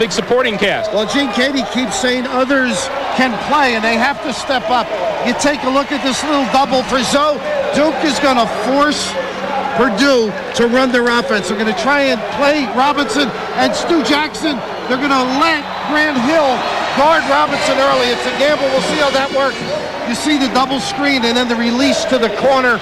big supporting cast. Well, Gene Katie keeps saying others can play, and they have to step up. You take a look at this little double for Zoe. Duke is going to force Purdue to run their offense. They're going to try and play Robinson and Stu Jackson. They're going to let Grant Hill guard Robinson early. It's a gamble. We'll see how that works. You see the double screen and then the release to the corner.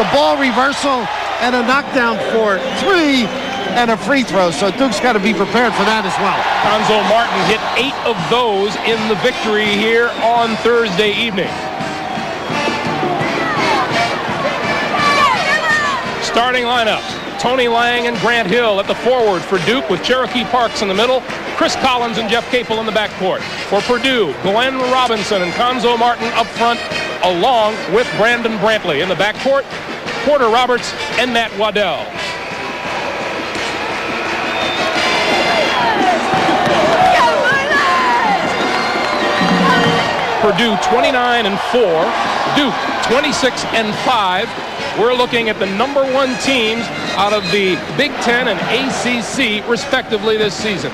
The ball reversal and a knockdown for three and a free throw. So Duke's got to be prepared for that as well. Conzo Martin hit 8 of those in the victory here on Thursday evening. Starting lineups: Tony Lang and Grant Hill at the forward for Duke, with Cherokee Parks in the middle, Chris Collins and Jeff Capel in the backcourt. For Purdue, Glen Robinson and Conzo Martin up front, along with Brandon Brantley. In the backcourt, Porter Roberts and Matt Waddell. Purdue 29-4, Duke 26-5. We're looking at the number 1 teams out of the Big Ten and ACC, respectively, this season.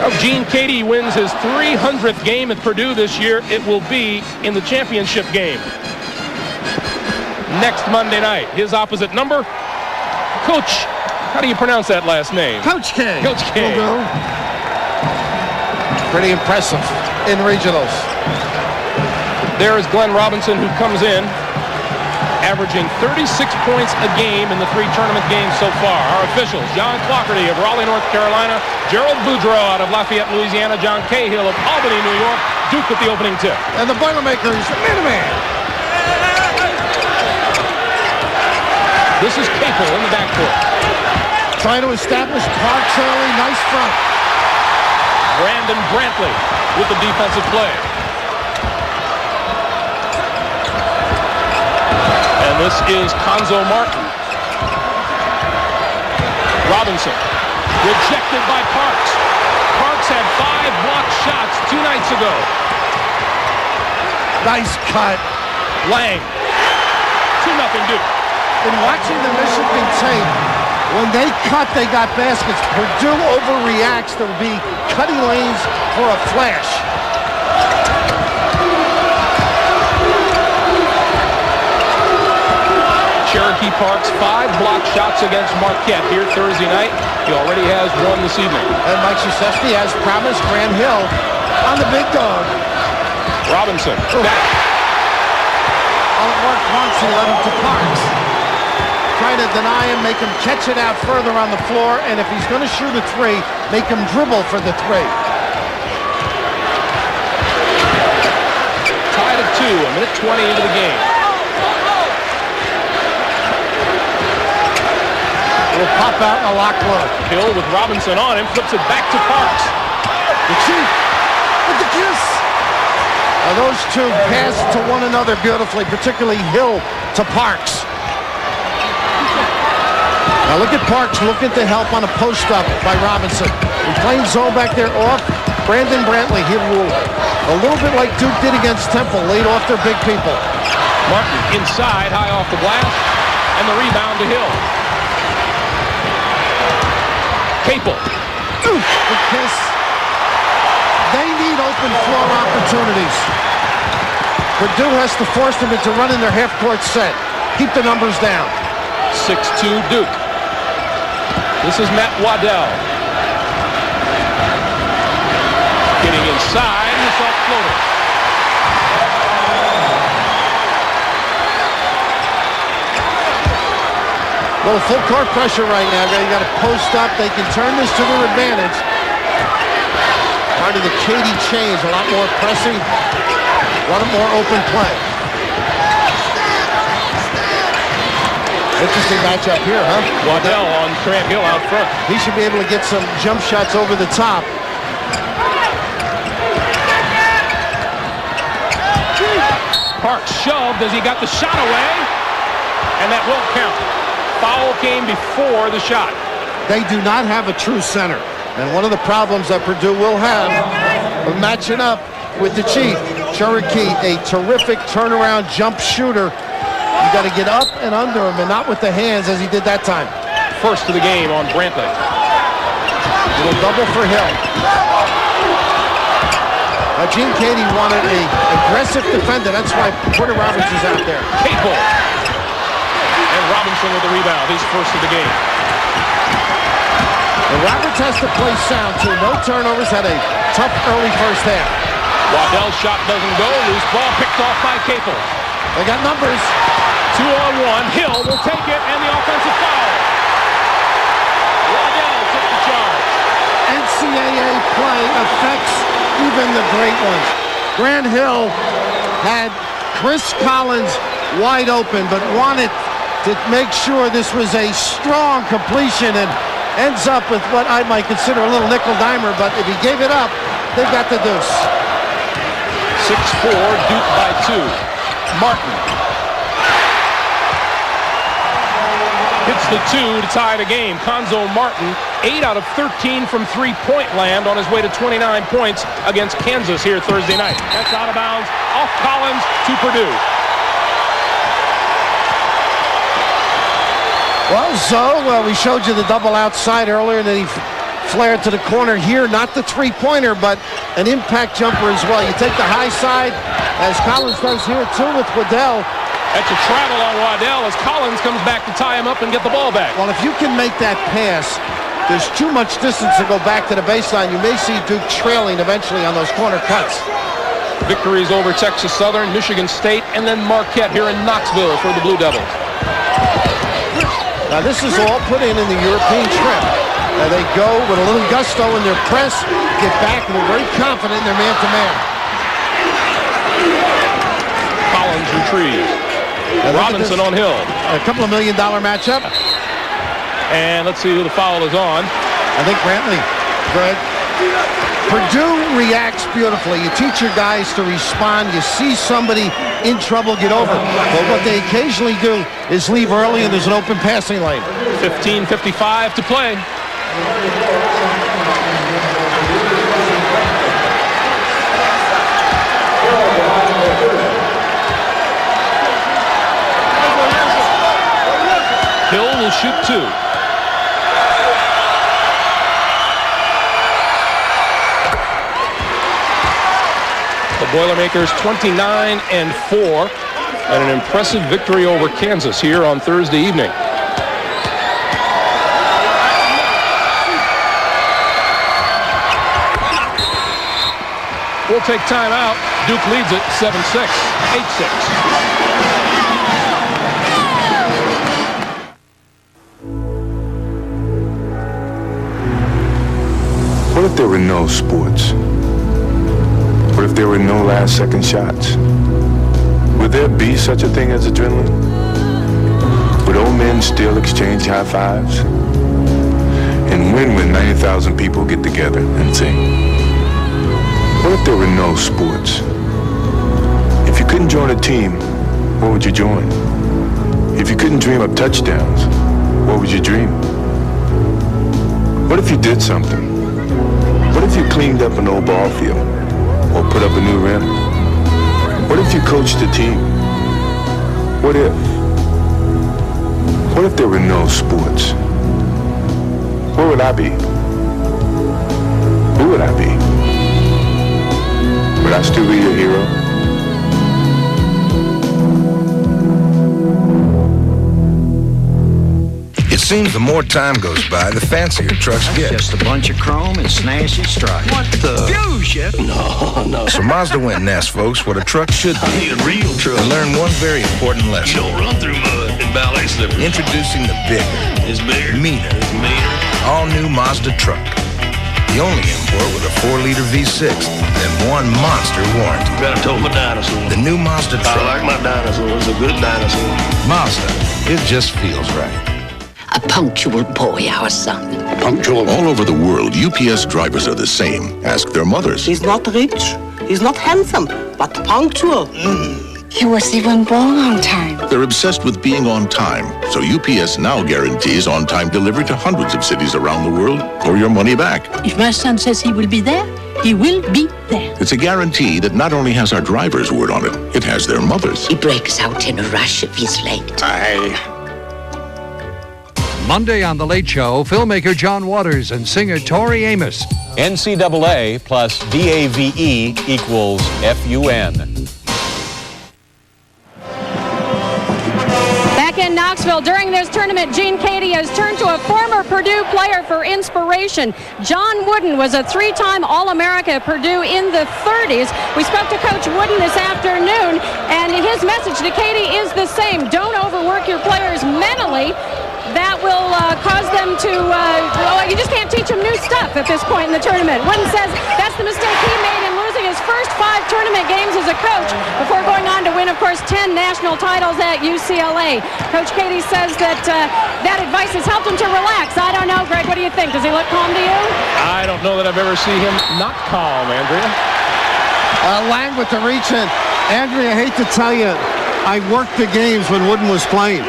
If Gene Katie wins his 300th game at Purdue this year, it will be in the championship game next Monday night. His opposite number, Coach, how do you pronounce that last name? Coach K. Coach K. Pretty impressive in regionals. There is Glen Robinson, who comes in averaging 36 points a game in the 3 tournament games so far. Our officials: John Clockerty of Raleigh, North Carolina; Gerald Boudreau out of Lafayette, Louisiana; John Cahill of Albany, New York. Duke with the opening tip. And the Boilermakers, man-to-man. This is Capel in the backcourt. Trying to establish Parks early. Nice front. Brandon Brantley with the defensive play. And this is Conzo Martin. Robinson rejected by Parks. Parks had 5 blocked shots 2 nights ago. Nice cut. Lang. 2-0 Duke. In watching the Michigan tape, when they cut, they got baskets. Purdue overreacts. There will be cutting lanes for a flash. Cherokee Parks, 5 blocked shots against Marquette here Thursday night. He already has 1 this evening. And Mike Krzyzewski has promised Grant Hill on the big dog. Robinson. Back. All it worked once, he led him to Parks. Trying to deny him, make him catch it out further on the floor, and if he's going to shoot a 3, make him dribble for the 3. Tied at 2, a minute 20 into the game. Will pop out in a lock look. Hill with Robinson on him, flips it back to Parks. The Chief with the kiss. Now those two pass to one another beautifully, particularly Hill to Parks. Now look at Parks looking to help on a post-up by Robinson. He's playing zone back there off Brandon Brantley. He will, a little bit like Duke did against Temple, laid off their big people. Martin inside, high off the glass, and the rebound to Hill. Capel. Oof, the kiss. They need open floor opportunities. Purdue has to force them into running their half-court set. Keep the numbers down. 6-2 Duke. This is Matt Waddell. Getting inside, and it's off floater. Well, full court pressure right now. You got to post up. They can turn this to their advantage. Part of the Katie change. A lot more pressing. A lot more open play. Interesting matchup here, huh? Waddell on Grant Hill out front. He should be able to get some jump shots over the top. Parks shoved as he got the shot away, and that won't count. Foul came before the shot. They do not have a true center. And one of the problems that Purdue will have of matching up with the Chief, Cherokee, a terrific turnaround jump shooter. You got to get up and under him and not with the hands as he did that time. First of the game on Brantley. Little double for Hill. Gene Katie wanted an aggressive defender. That's why Porter Robinson's out there. Capel. And Robinson with the rebound. His first of the game. And Roberts has to play sound, too. No turnovers. Had a tough early first half. Waddell's shot doesn't go. Loose ball picked off by Capel. They got numbers. 2-on-1. Hill will take it, and the offensive foul. Waddell took the charge. NCAA play affects even the great ones. Grant Hill had Chris Collins wide open, but wanted to make sure this was a strong completion and ends up with what I might consider a little nickel-dimer, but if he gave it up, they got the deuce. 6-4, Duke by 2. Martin hits the 2 to tie the game. Conzo Martin, 8 out of 13 from three-point land on his way to 29 points against Kansas here Thursday night. That's out of bounds, off Collins to Purdue. Well, Zoe, we showed you the double outside earlier, and then he flared to the corner here. Not the three-pointer, but an impact jumper as well. You take the high side, as Collins does here, too, with Waddell. That's a travel on Waddell as Collins comes back to tie him up and get the ball back. Well, if you can make that pass, there's too much distance to go back to the baseline. You may see Duke trailing eventually on those corner cuts. Victories over Texas Southern, Michigan State, and then Marquette here in Knoxville for the Blue Devils. Now, this is all put in the European trip. Now, they go with a little gusto in their press, get back, and they're very confident in their man-to-man. Collins retrieves. Robinson on Hill. A couple of $1 million matchup. And let's see who the foul is on. I think Brantley. Good. Purdue reacts beautifully. You teach your guys to respond. You see somebody in trouble, get over. But what they occasionally do is leave early and there's an open passing lane. 15:55 to play. Hill will shoot 2. The Boilermakers 29-4 and an impressive victory over Kansas here on Thursday evening. We'll take time out. Duke leads it 7-6, 8-6. What if there were no sports? What if there were no last-second shots? Would there be such a thing as adrenaline? Would old men still exchange high fives? And when 90,000 people get together and sing? What if there were no sports? If you couldn't join a team, what would you join? If you couldn't dream up touchdowns, what would you dream? What if you did something? What if you cleaned up an old ball field or put up a new rim? What if you coached a team? What if? What if there were no sports? Where would I be? Who would I be? Would I still be your hero? It seems the more time goes by, the fancier trucks get. Just a bunch of chrome and snazzy stripes. What the? Fusion! No. So Mazda went and asked folks what a truck should be. I need a real truck. And learn one very important lesson. You don't run through mud in ballet slippers. Introducing the bigger, It's bigger. meaner, Meaner. all-new Mazda truck. The only import with a 4-liter V6 and one monster warranty. Better told my dinosaur. The new Mazda truck. I like my dinosaur. It's a good dinosaur. Mazda. It just feels right. A punctual boy, our son. Punctual. All over the world, UPS drivers are the same. Ask their mothers. He's not rich, he's not handsome, but punctual. He was even born on time. They're obsessed with being on time. So UPS now guarantees on-time delivery to hundreds of cities around the world or your money back. If my son says he will be there, he will be there. It's a guarantee that not only has our driver's word on it, it has their mother's. He breaks out in a rush if he's late. Monday on The Late Show, filmmaker John Waters and singer Tori Amos. NCAA plus DAVE equals FUN. Back in Knoxville, during this tournament, Gene Cady has turned to a former Purdue player for inspiration. John Wooden was a three-time All-America at Purdue in the 30s. We spoke to Coach Wooden this afternoon, and his message to Cady is the same. Don't overwork your players mentally. That will cause them to, you just can't teach them new stuff at this point in the tournament. Wooden says that's the mistake he made in losing his first 5 tournament games as a coach before going on to win, of course, 10 national titles at UCLA. Coach Cady says that that advice has helped him to relax. I don't know, Greg, what do you think? Does he look calm to you? I don't know that I've ever seen him not calm, Andrea. Lang with the reach in. Andrea, I hate to tell you, I worked the games when Wooden was playing.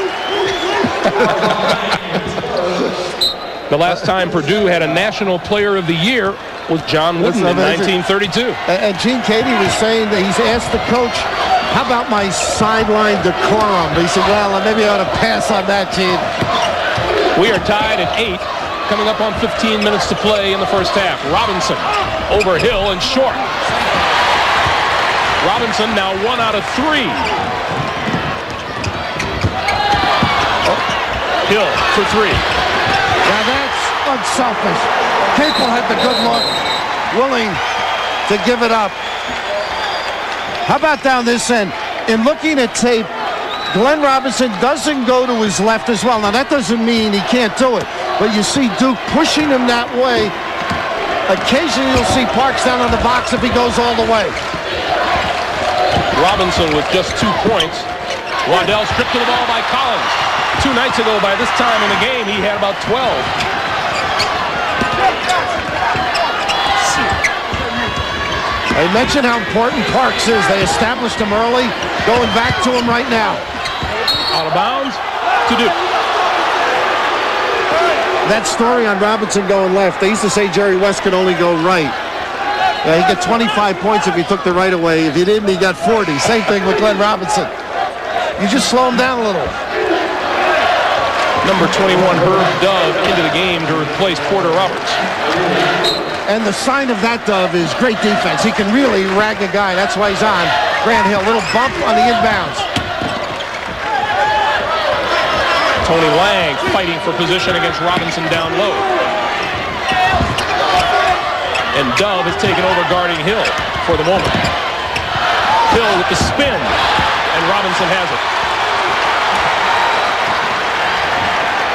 The last time Purdue had a National Player of the Year was John Wooden in 1932. And Gene Cady was saying that he's asked the coach, how about my sideline decorum? But he said, well, maybe I ought to pass on that, Gene. We are tied at 8, coming up on 15 minutes to play in the first half. Robinson over Hill and short. Robinson now 1 out of 3. Hill for 3. Now that's unselfish. Capel had the good look, willing to give it up. How about down this end? In looking at tape, Glen Robinson doesn't go to his left as well. Now that doesn't mean he can't do it, but you see Duke pushing him that way. Occasionally you'll see Parks down on the box if he goes all the way. Robinson with just 2 points. Waddell stripped to the ball by Collins. 2 nights ago, by this time in the game, he had about 12. I mentioned how important Parks is. They established him early, going back to him right now. Out of bounds to Duke. That story on Robinson going left, they used to say Jerry West could only go right. He got 25 points if he took the right away. If he didn't, he got 40. Same thing with Glen Robinson. You just slow him down a little. Number 21, Herb Dove, into the game to replace Porter Roberts. And the sign of that, Dove, is great defense. He can really rag a guy. That's why he's on. Grant Hill, little bump on the inbounds. Tony Lang fighting for position against Robinson down low. And Dove has taken over guarding Hill for the moment. Hill with the spin, and Robinson has it.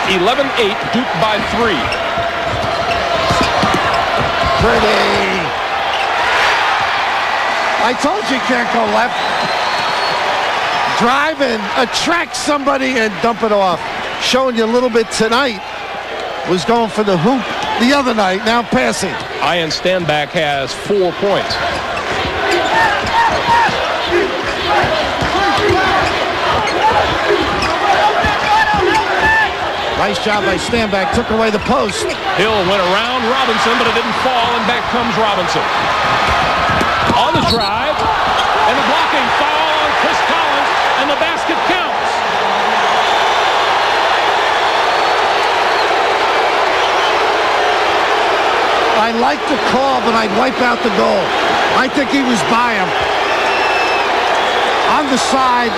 11-8, Duke by 3. Pretty. I told you can't go left. Drive and attract somebody and dump it off. Showing you a little bit tonight. Was going for the hoop the other night, now passing. Ian Stanback has 4 points. Nice job by Stanback, took away the post. Hill went around Robinson, but it didn't fall, and back comes Robinson. On the drive, and a blocking foul on Chris Collins, and the basket counts. I like the call, but I'd wipe out the goal. I think he was by him. On the side.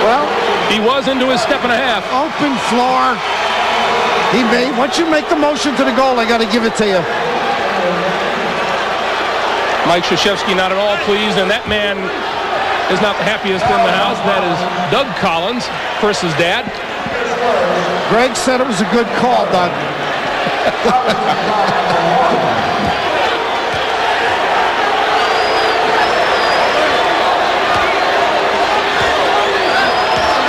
Well, he was into his step and a half. Open floor. He made. Once you make the motion to the goal, I got to give it to you. Mike Krzyzewski not at all pleased, and that man is not the happiest in the house. That is Doug Collins, Chris's dad. Greg said it was a good call, Doug.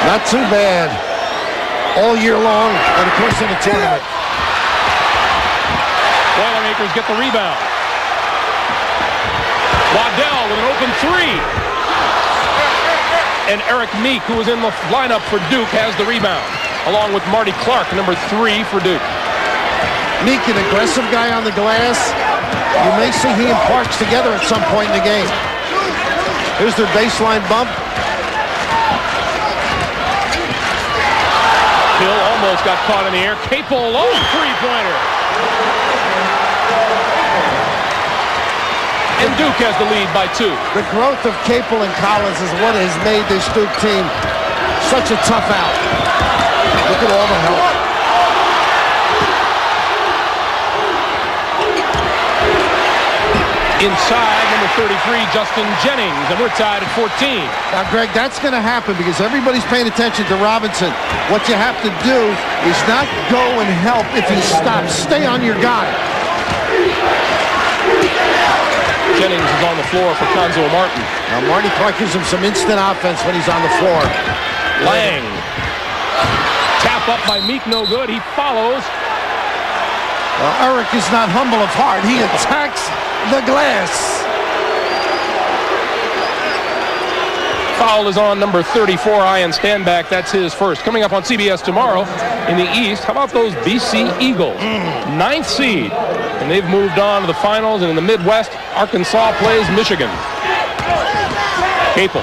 Not too bad. All year long, and of course in the tournament. Boilermakers get the rebound. Waddell with an open 3. And Eric Meek, who was in the lineup for Duke, has the rebound, along with Marty Clark, number 3 for Duke. Meek, an aggressive guy on the glass. You may see he and Parks together at some point in the game. Here's their baseline bump. almost got caught in the air. Capel, low three-pointer. And Duke has the lead by 2. The growth of Capel and Collins is what has made this Duke team such a tough out. Look at all the help. Inside, number 33, Justin Jennings, and we're tied at 14. Now, Greg, that's going to happen because everybody's paying attention to Robinson. What you have to do is not go and help if he stops. Stay on your guy. Jennings is on the floor for Conzo Martin. Now, Marty Clark gives him some instant offense when he's on the floor. Lang. Tap up by Meek, no good. He follows. Well, Eric is not humble of heart. He attacks the glass. Foul is on number 34, Ian Standback. That's his first. Coming up on CBS tomorrow in the East, how about those BC Eagles? 9th seed. And they've moved on to the finals. And in the Midwest, Arkansas plays Michigan. Capel.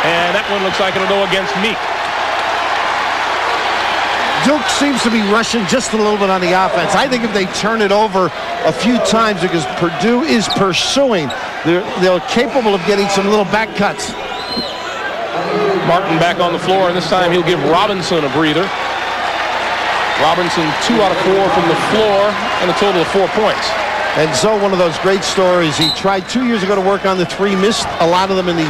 And that one looks like it'll go against Meek. Duke seems to be rushing just a little bit on the offense. I think if they turn it over a few times because Purdue is pursuing, they're capable of getting some little back cuts. Martin back on the floor, and this time he'll give Robinson a breather. Robinson 2 out of 4 from the floor, and a total of 4 points. And Zoe, one of those great stories. He tried 2 years ago to work on the three, missed a lot of them in the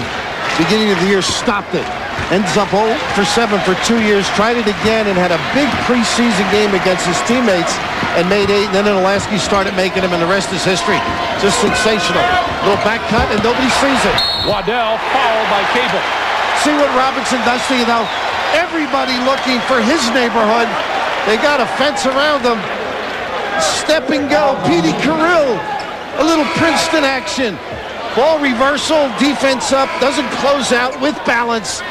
beginning of the year, stopped it. Ends up 0 for 7 for 2 years, tried it again and had a big preseason game against his teammates and made 8. And then Ulaski started making them, and the rest is history. Just sensational. Little back cut, and nobody sees it. Waddell fouled by Capel. See what Robinson does to you, though? Everybody looking for his neighborhood. They got a fence around them. Step and go. Petey Carrill. A little Princeton action. Ball reversal, defense up, doesn't close out with balance.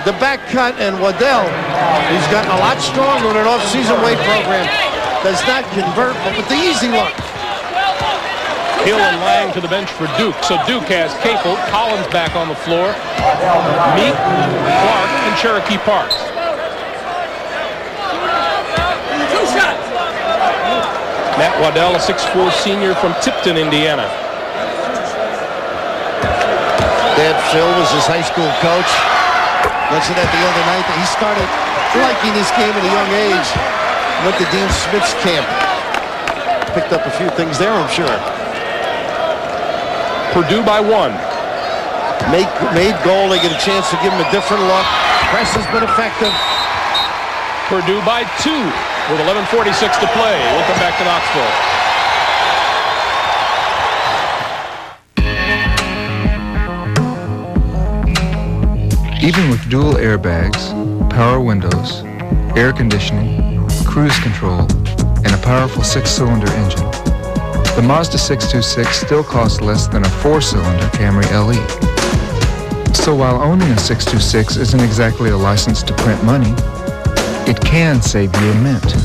The back cut, and Waddell, who's gotten a lot stronger in an off-season weight program, does not convert, but with the easy look. Hill and Lang to the bench for Duke. So Duke has Capel, Collins back on the floor, Meek, Clark, and Cherokee Parks. Matt Waddell, a 6'4 senior from Tipton, Indiana. Dad Phil was his high school coach. Mentioned that the other night that he started liking this game at a young age. Went to Dean Smith's camp. Picked up a few things there, I'm sure. Purdue by 1. Made goal. They get a chance to give him a different look. Press has been effective. Purdue by 2 with 11:46 to play. We'll come back to Knoxville. Even with dual airbags, power windows, air conditioning, cruise control, and a powerful 6-cylinder engine, the Mazda 626 still costs less than a 4-cylinder Camry LE. So while owning a 626 isn't exactly a license to print money, it can save you a mint,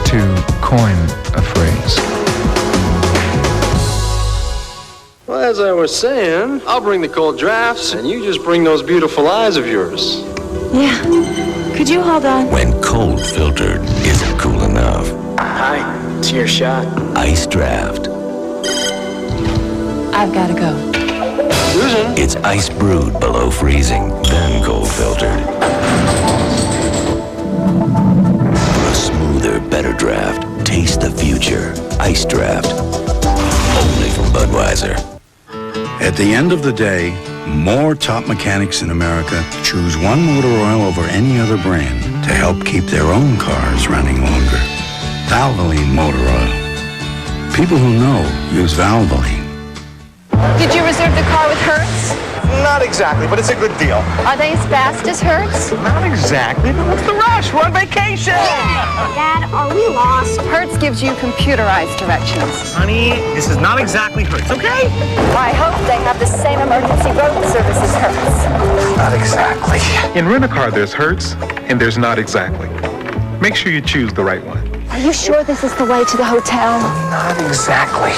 to coin a phrase. Well, as I was saying, I'll bring the cold drafts, and you just bring those beautiful eyes of yours. Yeah. Could you hold on? When cold filtered isn't cool enough. Hi, it's your shot. Ice draft. I've got to go. Susan? It's ice brewed below freezing, then cold filtered. For a smoother, better draft, taste the future. Ice draft. Only from Budweiser. At the end of the day, more top mechanics in America choose One Motor Oil over any other brand to help keep their own cars running longer. Valvoline Motor Oil. People who know use Valvoline. Did you reserve the car with Hertz? Not exactly, but it's a good deal. Are they as fast as Hertz? Not exactly, but what's the rush? We're on vacation! Dad, are we lost? Hertz gives you computerized directions. Honey, this is not exactly Hertz, okay? I hope they have the same emergency road service as Hertz. Not exactly. In Rent-A-Car, there's Hertz, and there's Not Exactly. Make sure you choose the right one. Are you sure this is the way to the hotel? Not exactly.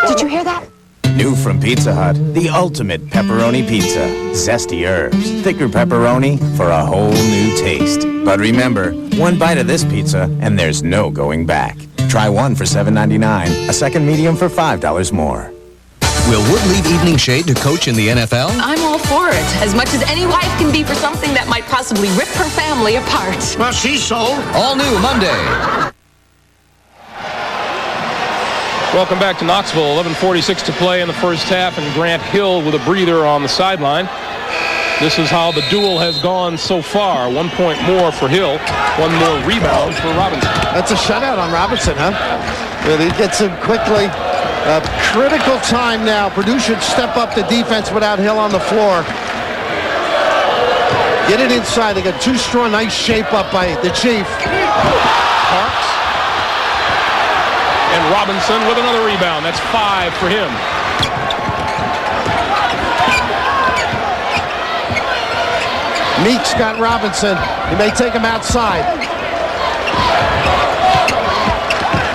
Did you hear that? New from Pizza Hut, the ultimate pepperoni pizza. Zesty herbs, thicker pepperoni for a whole new taste. But remember, one bite of this pizza and there's no going back. Try one for $7.99, a second medium for $5 more. Will Wood leave Evening Shade to coach in the NFL? I'm all for it, as much as any wife can be for something that might possibly rip her family apart. Well, she's sold. All new Monday. Welcome back to Knoxville. 11:46 to play in the first half, and Grant Hill with a breather on the sideline. This is how the duel has gone so far. 1 point more for Hill, one more rebound for Robinson. That's a shutout on Robinson, huh? Really gets him quickly. Critical time now. Purdue should step up the defense without Hill on the floor. Get it inside. They got too strong. Nice shape up by the Chief. Parks. And Robinson with another rebound. That's 5 for him. Meeks got Robinson. He may take him outside.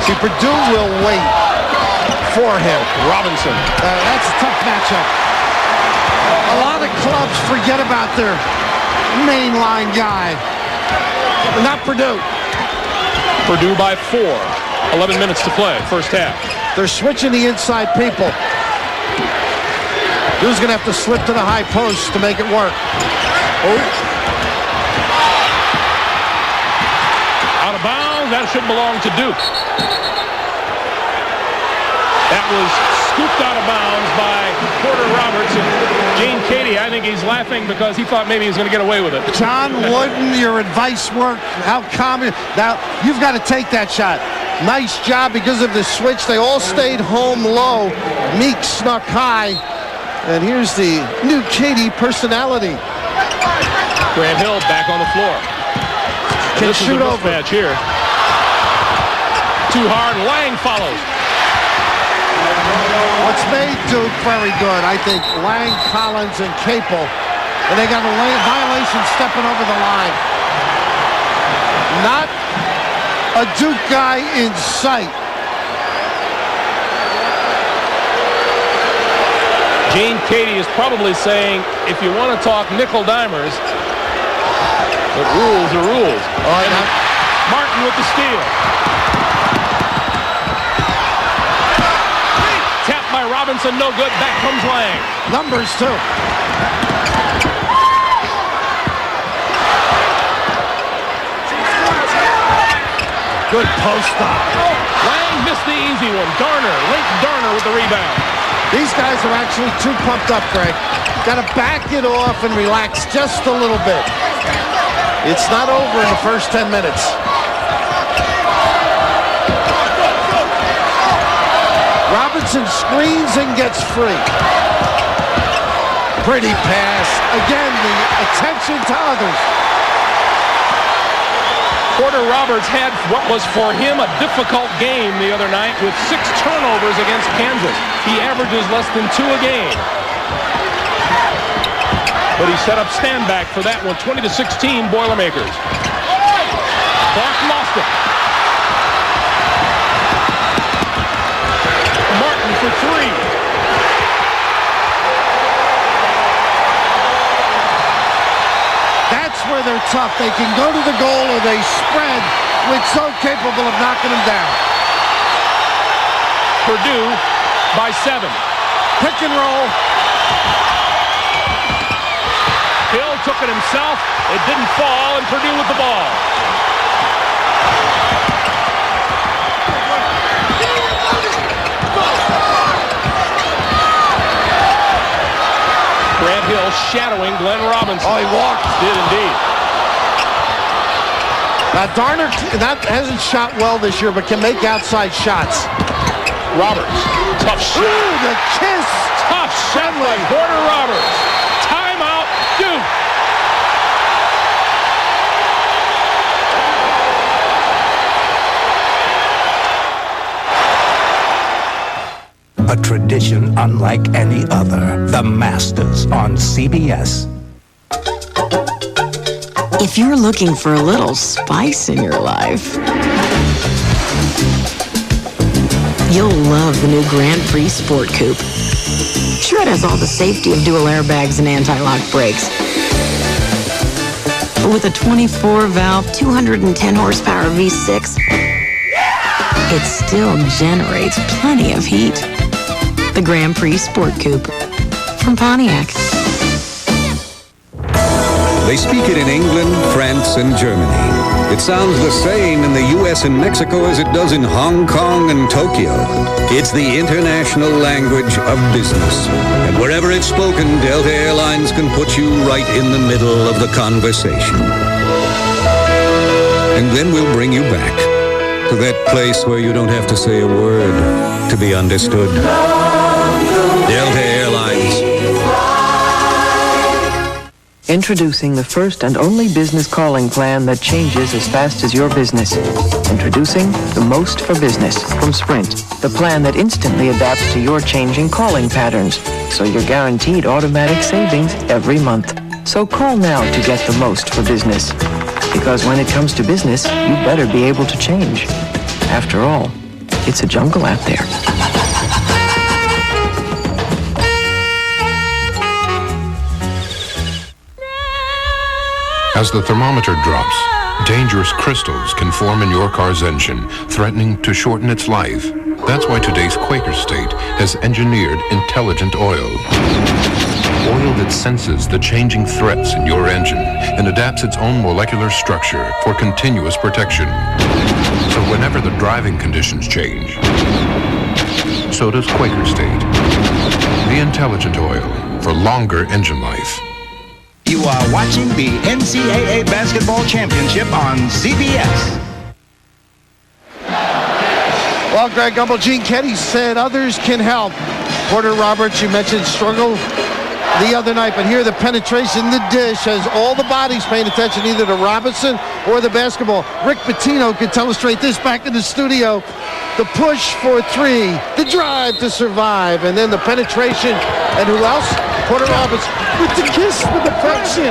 See, Purdue will wait for him. Robinson. That's a tough matchup. A lot of clubs forget about their mainline guy. Not Purdue. Purdue by 4. 11 minutes to play, first half. They're switching the inside people. Purdue's going to have to slip to the high post to make it work. Oh. Out of bounds. That should belong to Duke. That was scooped out of bounds by Porter Roberts. And Gene Katie, I think he's laughing because he thought maybe he was going to get away with it. John Wooden, your advice worked. How common. Now, you've got to take that shot. Nice job because of the switch. They all stayed home low. Meek snuck high. And here's the new Katie personality. Grant Hill back on the floor. Can this shoot is a over. Match here. Too hard. Lang follows. What's made Duke very good, I think, Lang, Collins, and Capel. And they got a violation stepping over the line. Not a Duke guy in sight. Gene Katie is probably saying, if you want to talk nickel-dimers, the rules are rules. Martin with the steal. Tapped by Robinson, no good. Back comes Lang. Numbers, too. Good post up. Lang missed the easy one. Link Darner with the rebound. These guys are actually too pumped up, Greg. Got to back it off and relax just a little bit. It's not over in the first 10 minutes. Robinson screens and gets free. Pretty pass. Again, the attention to others. Porter Roberts had what was for him a difficult game the other night with 6 turnovers against Kansas. He averages less than 2 a game. But he set up stand-back for that one. 20-16 Boilermakers. Clark lost it. Martin for 3. That's where they're tough. They can go to the goal or they spread, which is so capable of knocking them down. Purdue by 7. Pick and roll. Hill took it himself. It didn't fall, and Purdue with the ball. Grant Hill shadowing Glen Robinson. Oh, he walked. Did indeed. Darner hasn't shot well this year, but can make outside shots. Roberts, tough shot. Ooh, the kiss. Tough shot by Porter Roberts. Timeout, Duke. A tradition unlike any other. The Masters on CBS. If you're looking for a little spice in your life, You'll love the new Grand Prix Sport Coupe. Sure, it has all the safety of dual airbags and anti-lock brakes. But with a 24-valve, 210 horsepower V6, it still generates plenty of heat. The Grand Prix Sport Coupe from Pontiac. They speak it in England, France, and Germany. It sounds the same in the U.S. and Mexico as it does in Hong Kong and Tokyo. It's the international language of business. And wherever it's spoken, Delta Airlines can put you right in the middle of the conversation. And then we'll bring you back to that place where you don't have to say a word to be understood. Delta Airlines. Introducing the first and only business calling plan that changes as fast as your business. Introducing the Most for Business from Sprint, the plan that instantly adapts to your changing calling patterns, so you're guaranteed automatic savings every month. So call now to get the most for business. Because when it comes to business, you better be able to change. After all, it's a jungle out there. As the thermometer drops, dangerous crystals can form in your car's engine, threatening to shorten its life. That's why today's Quaker State has engineered intelligent oil. Oil that senses the changing threats in your engine and adapts its own molecular structure for continuous protection. So whenever the driving conditions change, so does Quaker State. The intelligent oil for longer engine life. You are watching the NCAA Basketball Championship on CBS. Well, Greg Gumbel, Gene Keddy said others can help. Porter Roberts, you mentioned, struggled the other night, but here the penetration, the dish, has all the bodies paying attention either to Robinson or the basketball. Rick Pitino could illustrate this back in the studio. The push for three, the drive to survive, and then the penetration. And who else? Porter Roberts with the kiss, the deflection.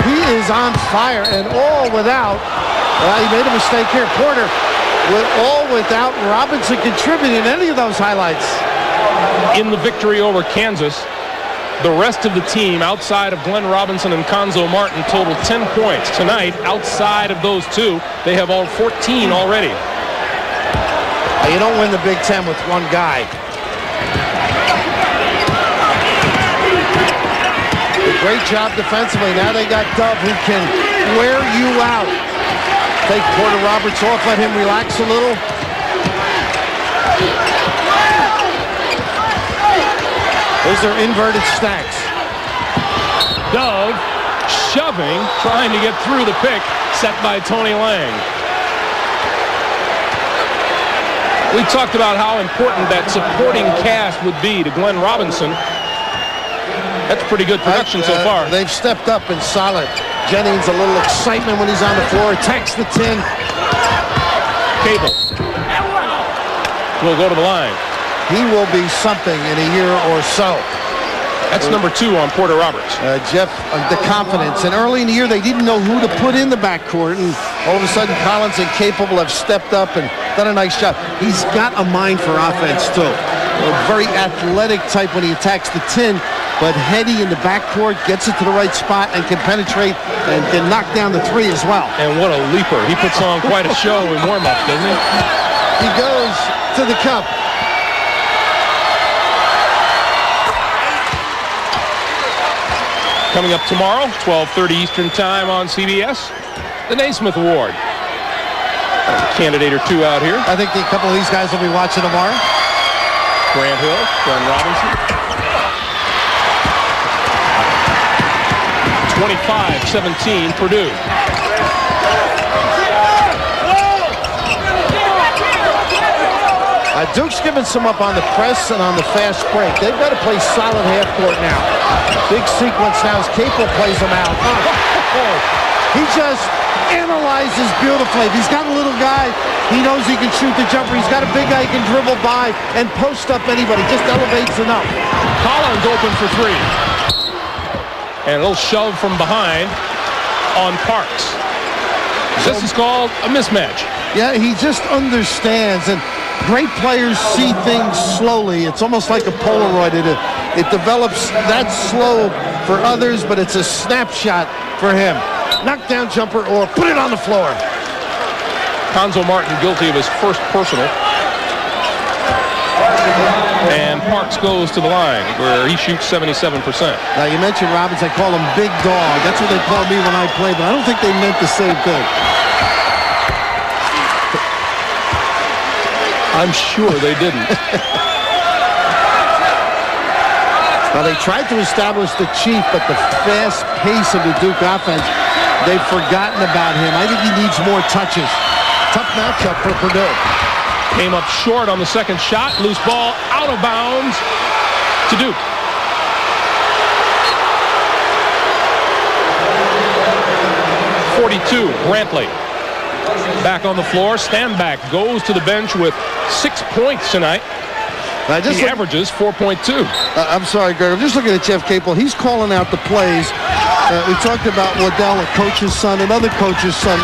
He is on fire, and all without, he made a mistake here. Porter, all without Robinson contributing any of those highlights. In the victory over Kansas, the rest of the team outside of Glen Robinson and Conzo Martin totaled 10 points. Tonight, outside of those two, they have all 14 already. You don't win the Big Ten with one guy. Great job defensively. Now they got Dove who can wear you out. Take Porter Roberts off, let him relax a little. Those are inverted stacks. Dove shoving, trying to get through the pick set by Tony Lang. We talked about how important that supporting cast would be to Glen Robinson. That's pretty good production so far. They've stepped up and solid. Jennings, a little excitement when he's on the floor. Attacks the 10. Cable will go to the line. He will be something in a year or so. That's number 2 on Porter Roberts. Jeff, the confidence. And early in the year, they didn't know who to put in the backcourt. And all of a sudden, Collins and Capable have stepped up and done a nice job. He's got a mind for offense, too. A very athletic type when he attacks the 10. But heady in the backcourt, gets it to the right spot and can penetrate and can knock down the 3 as well. And what a leaper. He puts on quite a show in warm-up, doesn't he? He goes to the cup. Coming up tomorrow, 12:30 Eastern Time on CBS, the Naismith Award. A candidate or two out here. I think a couple of these guys will be watching tomorrow. Grant Hill, Glen Robinson. 25-17 Purdue. Duke's giving some up on the press and on the fast break. They've got to play solid half court now. Big sequence now as Capel plays them out. He just analyzes beautifully. If he's got a little guy, he knows he can shoot the jumper. He's got a big guy he can dribble by and post up anybody. Just elevates enough. Collins open for 3. And a little shove from behind on Parks. This is called a mismatch. Yeah, he just understands. And Great players see things slowly. It's almost like a Polaroid. It develops that slow for others, but it's a snapshot for him. Knockdown jumper or put it on the floor. Conzo Martin guilty of his first personal. And Parks goes to the line where he shoots 77%. Now, you mentioned Robinson. I call him Big Dog. That's what they call me when I play, but I don't think they meant the same thing. I'm sure they didn't. Now, they tried to establish the Chief, but the fast pace of the Duke offense, they've forgotten about him. I think he needs more touches. Tough matchup for Purdue. Came up short on the second shot. Loose ball out of bounds to Duke. .42, Brantley. Back on the floor. Standback goes to the bench with 6 points tonight. He averages 4.2. I'm sorry, Greg. I'm just looking at Jeff Capel. He's calling out the plays. We talked about Waddell, a coach's son, another coach's son.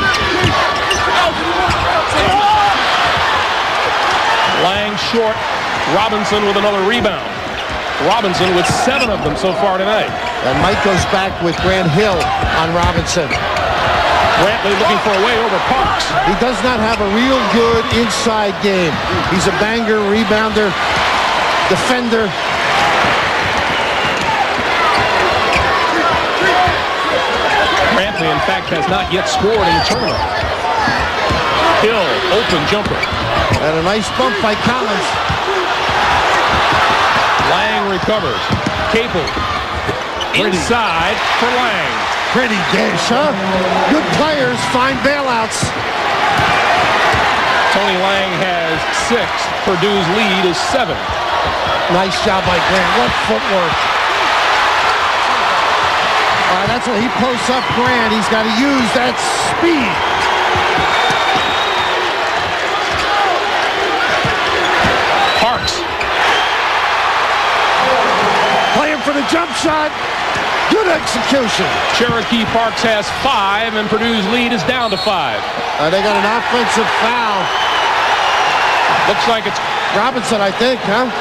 Lang short. Robinson with another rebound. Robinson with 7 of them so far tonight. And Mike goes back with Grant Hill on Robinson. Brantley looking for a way over Parks. He does not have a real good inside game. He's a banger, rebounder, defender. Brantley, in fact, has not yet scored in the tournament. Hill, open jumper. And a nice bump by Collins. Lang recovers. Capel inside for Lang. Pretty dish, huh? Good players find bailouts. Tony Lang has 6. Purdue's lead is 7. Nice job by Grant. What footwork. That's what he posts up Grant. He's got to use that speed. Parks. Playing for the jump shot. Good execution. Cherokee Parks has 5, and Purdue's lead is down to 5. They got an offensive foul. Looks like it's Robinson, I think, huh?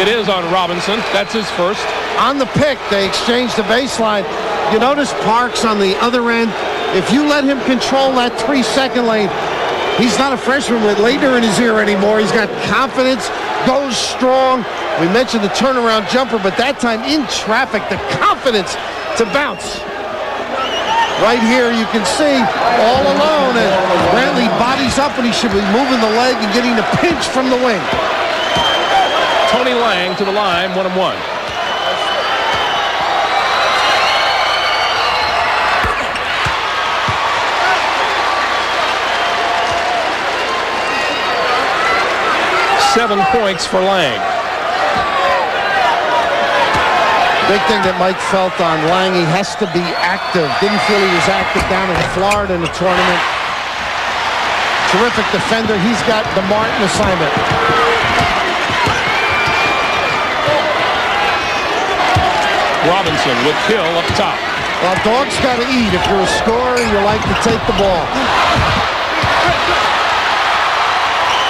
It is on Robinson. That's his first. On the pick, they exchanged the baseline. You notice Parks on the other end. If you let him control that 3-second lane, he's not a freshman with later in his ear anymore. He's got confidence, goes strong. We mentioned the turnaround jumper, but that time in traffic, the confidence to bounce. Right here, you can see all alone, and Brantley bodies up, and he should be moving the leg and getting the pinch from the wing. Tony Lang to the line, 1-1. Seven points for Lang. Big thing that Mike felt on Lang, he has to be active. Didn't feel he was active down in Florida in the tournament. Terrific defender. He's got the Martin assignment. Robinson with Hill up top. Well, dog's got to eat. If you're a scorer, you like to take the ball.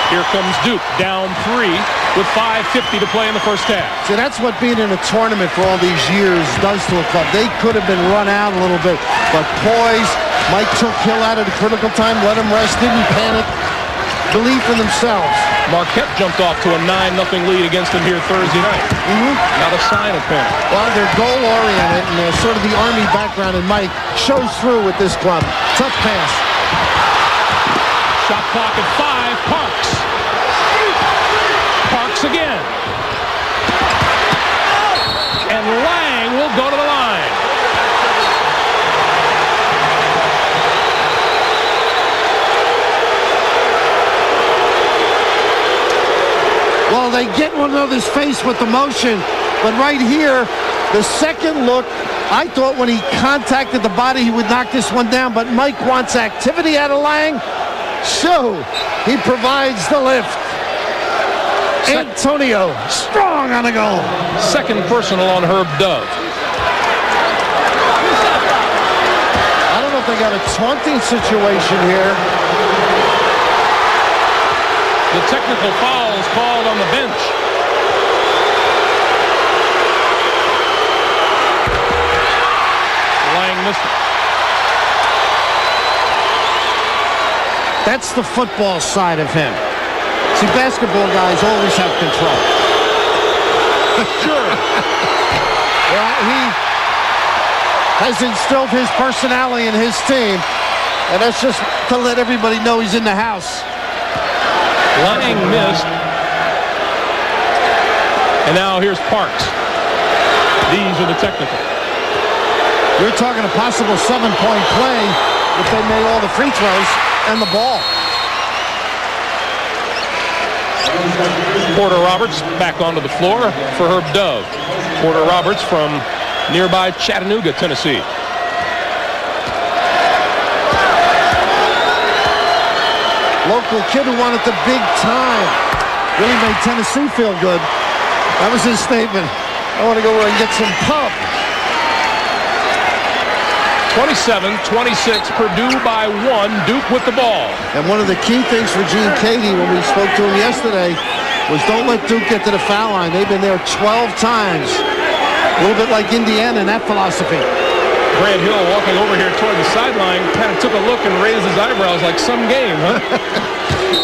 Here comes Duke, down 3 with 5:50 to play in the first half. See, that's what being in a tournament for all these years does to a club. They could have been run out a little bit, but poised. Mike took Hill out at a critical time, let him rest, didn't panic. Belief in themselves. Marquette jumped off to a 9-0 lead against them here Thursday night. Not a sign of panic. Well, they're goal-oriented, and sort of the Army background in Mike shows through with this club. Tough pass. Shot clock at 5. Parks. Parks again. And Lang will go to the line. Well, they get one another's face with the motion, but right here, the second look, I thought when he contacted the body, he would knock this one down, but Mike wants activity out of Lang, so he provides the lift. Antonio, strong on the goal. Second personal on Herb Dove. I don't know if they got a taunting situation here. The technical foul is called on the bench. Lang missed it. That's the football side of him. See, basketball guys always have control. Sure. Well, he has instilled his personality in his team, and that's just to let everybody know he's in the house. Lang missed. And now here's Parks. These are the technical. You're talking a possible 7-point play if they made all the free throws and the ball. Porter Roberts back onto the floor for Herb Dove. Porter Roberts from nearby Chattanooga, Tennessee. Local kid who wanted the big time. Really made Tennessee feel good. That was his statement. I want to go and get some pub. 27-26, Purdue by 1. Duke with the ball. And one of the key things for Gene Katie when we spoke to him yesterday was don't let Duke get to the foul line. They've been there 12 times. A little bit like Indiana in that philosophy. Grant Hill walking over here toward the sideline kind of took a look and raised his eyebrows like some game, huh?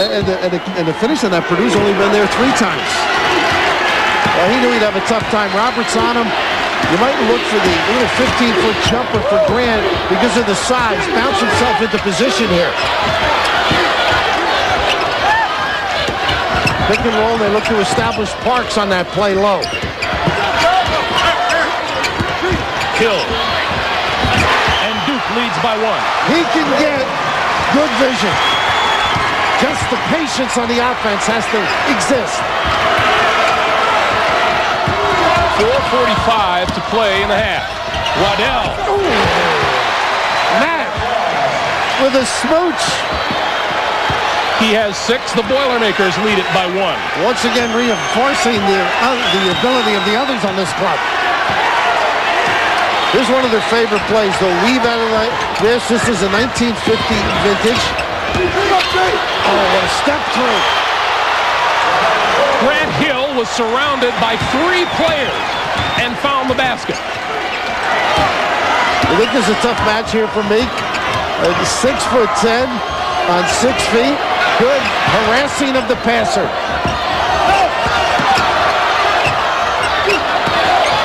and the finish on that, Purdue's only been there 3 times. Well, he knew he'd have a tough time. Roberts on him. You might look for the little 15-foot jumper for Grant because of the size. Bounce himself into position here. Pick and roll. They look to establish Parks on that play low. Hill. And Duke leads by 1. He can get good vision. Just the patience on the offense has to exist. 4:45 to play in the half. Waddell. Matt with a smooch. He has 6. The Boilermakers lead it by 1. Once again reinforcing the ability of the others on this club. Here's one of their favorite plays. They'll weave out of this. This is a 1950 vintage. Oh, what a step through. Grant Hill was surrounded by 3 players and found the basket. I think this is a tough match here for Meek. 6'10" on 6 feet. Good harassing of the passer.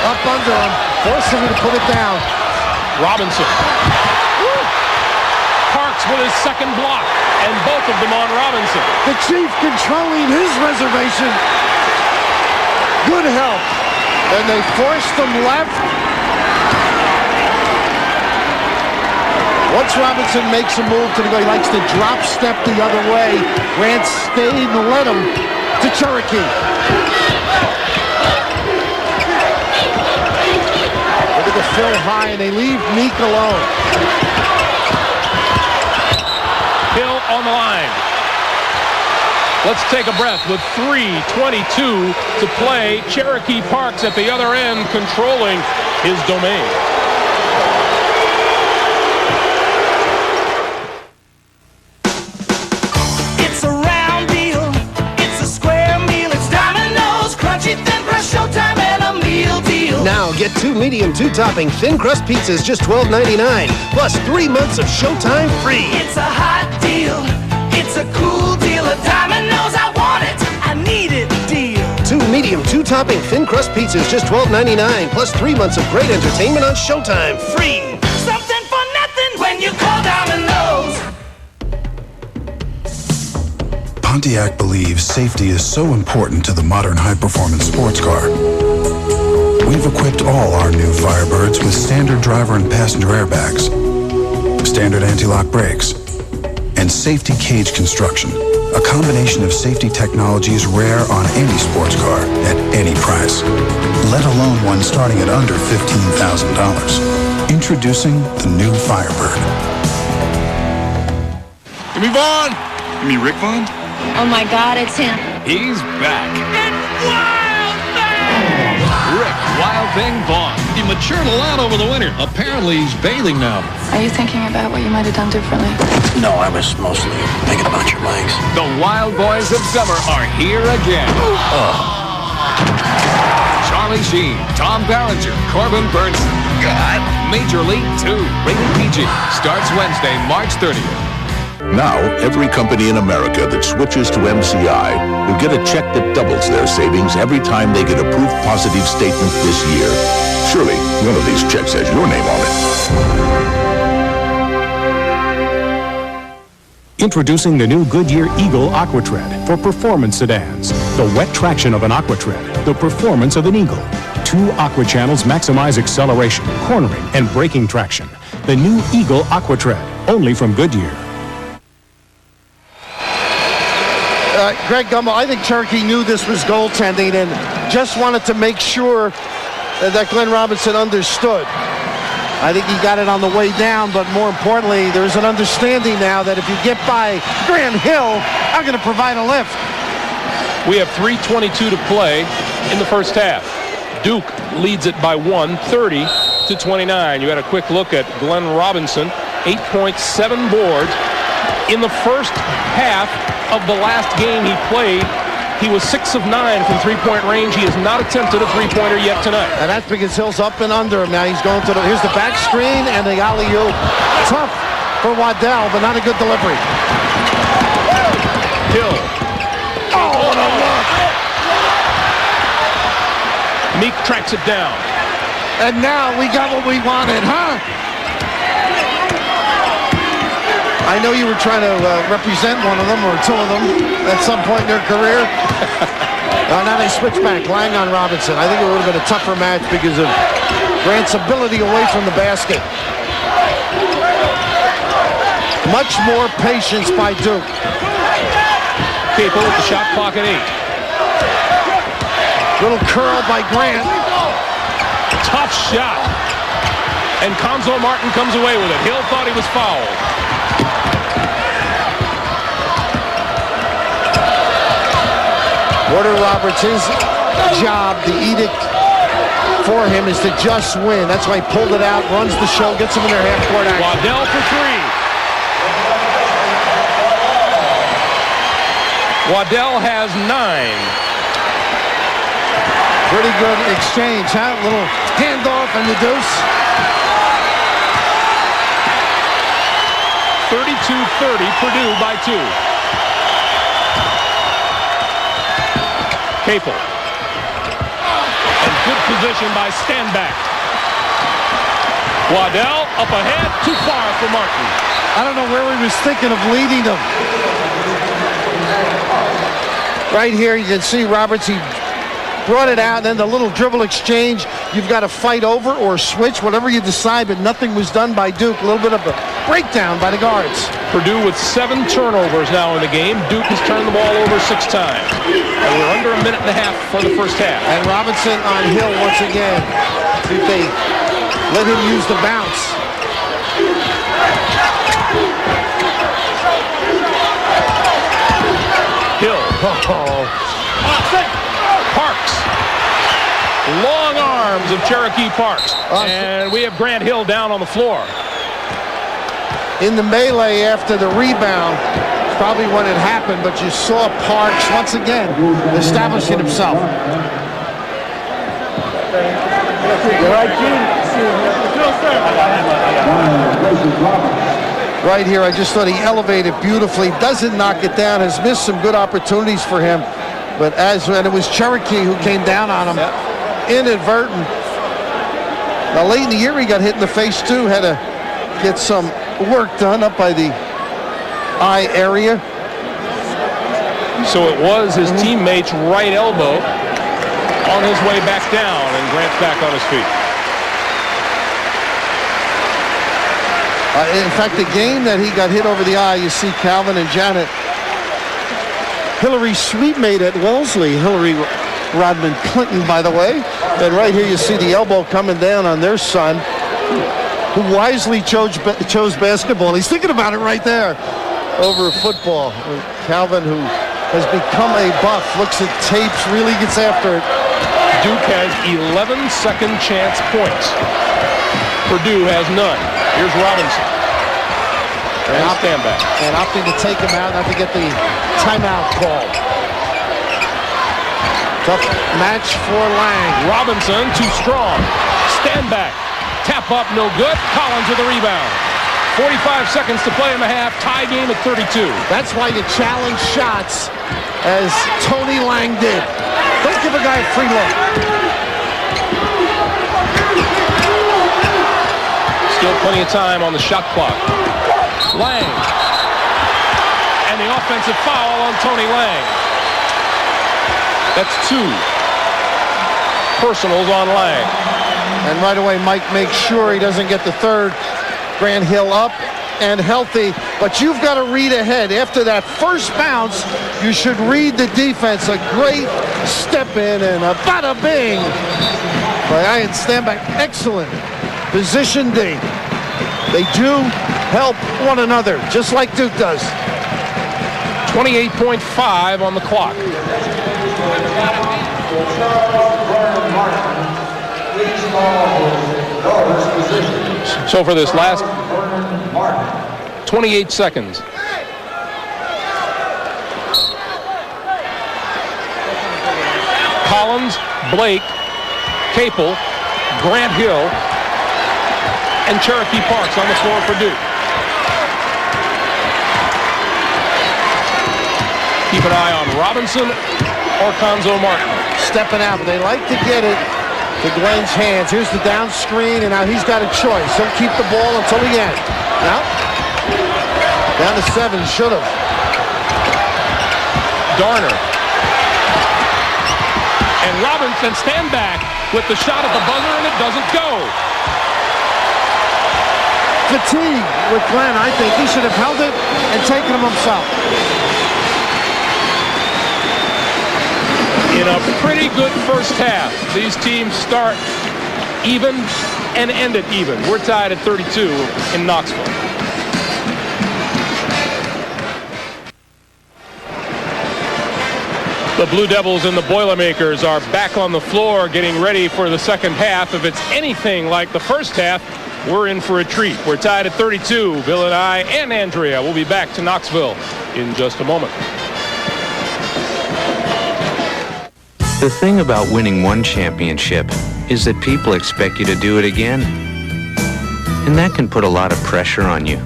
Up under him, forcing him to put it down. Robinson. Parks with his second block, and both of them on Robinson. The Chief controlling his reservation. Good help. And they forced them left. Once Robinson makes a move to the goal, he likes to drop step the other way. Grant stayed and led him to Cherokee. Look at the fill high, and they leave Meek alone. Hill on the line. Let's take a breath with 3:22 to play. Cherokee Parks at the other end controlling his domain. It's a round deal. It's a square meal. It's Domino's, crunchy thin crust, showtime, and a meal deal. Now get 2 medium 2-topping thin crust pizzas just $12.99 plus 3 months of Showtime free. It's a hot deal. It's a cool deal. A Domino's, I want it. I need it deal. 2 medium 2-topping thin crust pizzas just $12.99 plus 3 months of great entertainment on Showtime free. Something for nothing when you call Domino's. Pontiac believes safety is so important to the modern high-performance sports car. We've equipped all our new Firebirds with standard driver and passenger airbags, standard anti-lock brakes, and safety cage construction, a combination of safety technologies rare on any sports car at any price, let alone one starting at under $15,000. Introducing the new Firebird. Give me Vaughn! You mean Rick Vaughn? Oh my God, it's him. He's back. Rick Wild ping pong. He matured a lot over the winter. Apparently, he's bathing now. Are you thinking about what you might have done differently? No, I was mostly thinking about your legs. The Wild Boys of Summer are here again. Charlie Sheen, Tom Berenger, Corbin Burnson. God. Major League 2, rated PG. Starts Wednesday, March 30th. Now, every company in America that switches to MCI will get a check that doubles their savings every time they get a proof positive statement this year. Surely, one of these checks has your name on it. Introducing the new Goodyear Eagle AquaTread for performance sedans. The wet traction of an AquaTread, the performance of an Eagle. 2 Aqua channels maximize acceleration, cornering, and braking traction. The new Eagle AquaTread, only from Goodyear. Greg Gumbel, I think Cherokee knew this was goaltending and just wanted to make sure that Glen Robinson understood. I think he got it on the way down, but more importantly, there's an understanding now that if you get by Grant Hill, I'm going to provide a lift. We have 3:22 to play in the first half. Duke leads it by 1, 30-29. You had a quick look at Glen Robinson, 8.7 boards. In the first half of the last game he played, he was 6 of 9 from three-point range. He has not attempted a three-pointer yet tonight. And that's because Hill's up and under him. Now he's going to here's the back screen and the alley-oop. Tough for Waddell, but not a good delivery. Hill. Oh, what a look. Meek tracks it down. And now we got what we wanted, huh? I know you were trying to represent one of them or 2 of them at some point in their career. Now they switch back, Lang on Robinson. I think it would have been a tougher match because of Grant's ability away from the basket. Much more patience by Duke. Capel with the shot clock at 8. Little curl by Grant. Tough shot. And Conzo Martin comes away with it. Hill thought he was fouled. Warder Roberts, his job, the edict for him is to just win. That's why he pulled it out, runs the show, gets him in their half-court action. Waddell for 3. Waddell has 9. Pretty good exchange, huh? Little handoff and the deuce. 32-30, Purdue by 2. Capel. And good position by Standback. Waddell up ahead, too far for Martin. I don't know where he was thinking of leading them. Right here you can see Roberts, he brought it out, and then the little dribble exchange. You've got to fight over or switch, whatever you decide, but nothing was done by Duke. A little bit of a breakdown by the guards. Purdue with 7 turnovers now in the game. Duke has turned the ball over 6 times. And we're under a minute and a half for the first half. And Robinson on Hill once again. See if they let him use the bounce. Hill. Parks. Long arms of Cherokee Parks. And we have Grant Hill down on the floor. In the melee after the rebound, probably when it happened, but you saw Parks once again establishing himself. Right here, I just thought he elevated beautifully. Doesn't knock it down. Has missed some good opportunities for him. But and it was Cherokee who came down on him. Inadvertent. Now late in the year he got hit in the face too. Had to get some work done up by the eye area. So it was his teammate's right elbow on his way back down, and Grant's back on his feet. In fact, the game that he got hit over the eye, you see Calvin and Janet. Hillary's sweet mate at Wellesley, Hillary Rodman Clinton, by the way. And right here you see the elbow coming down on their son, who wisely chose basketball. He's thinking about it right there over football. Calvin, who has become a buff, looks at tapes, really gets after it. Duke has 11 second chance points. Purdue has none. Here's Robinson. And stand back. And opting to take him out, not to get the timeout called. Tough match for Lang. Robinson, too strong. Stand back. Tap up, no good. Collins with a rebound. 45 seconds to play in the half. Tie game at 32. That's why you challenge shots, as Tony Lang did. Don't give a guy a free look. Still plenty of time on the shot clock. Lang. And the offensive foul on Tony Lang. That's 2 personals on Lang. And right away, Mike makes sure he doesn't get the third. Grant Hill up and healthy, but you've got to read ahead. After that first bounce, you should read the defense. A great step in and a bada bing by Ian Stanback. Excellent position D. They do help one another, just like Duke does. 28.5 on the clock. So for this last 28 seconds. Collins, Blake, Capel, Grant Hill, and Cherokee Parks on the floor for Duke. Keep an eye on Robinson or Conzo Martin. Stepping out, but they like to get it to Glen's hands. Here's the down screen, and now he's got a choice. He'll keep the ball until the end. Now, down to 7, should have. Darner. And Robinson stand back with the shot at the buzzer, and it doesn't go. Fatigue with Glen. I think he should have held it and taken him himself. In a pretty good first half, these teams start even and end it even. We're tied at 32 in Knoxville. The Blue Devils and the Boilermakers are back on the floor getting ready for the second half. If it's anything like the first half, we're in for a treat. We're tied at 32. Bill and I and Andrea will be back to Knoxville in just a moment. The thing about winning one championship is that people expect you to do it again. And that can put a lot of pressure on you.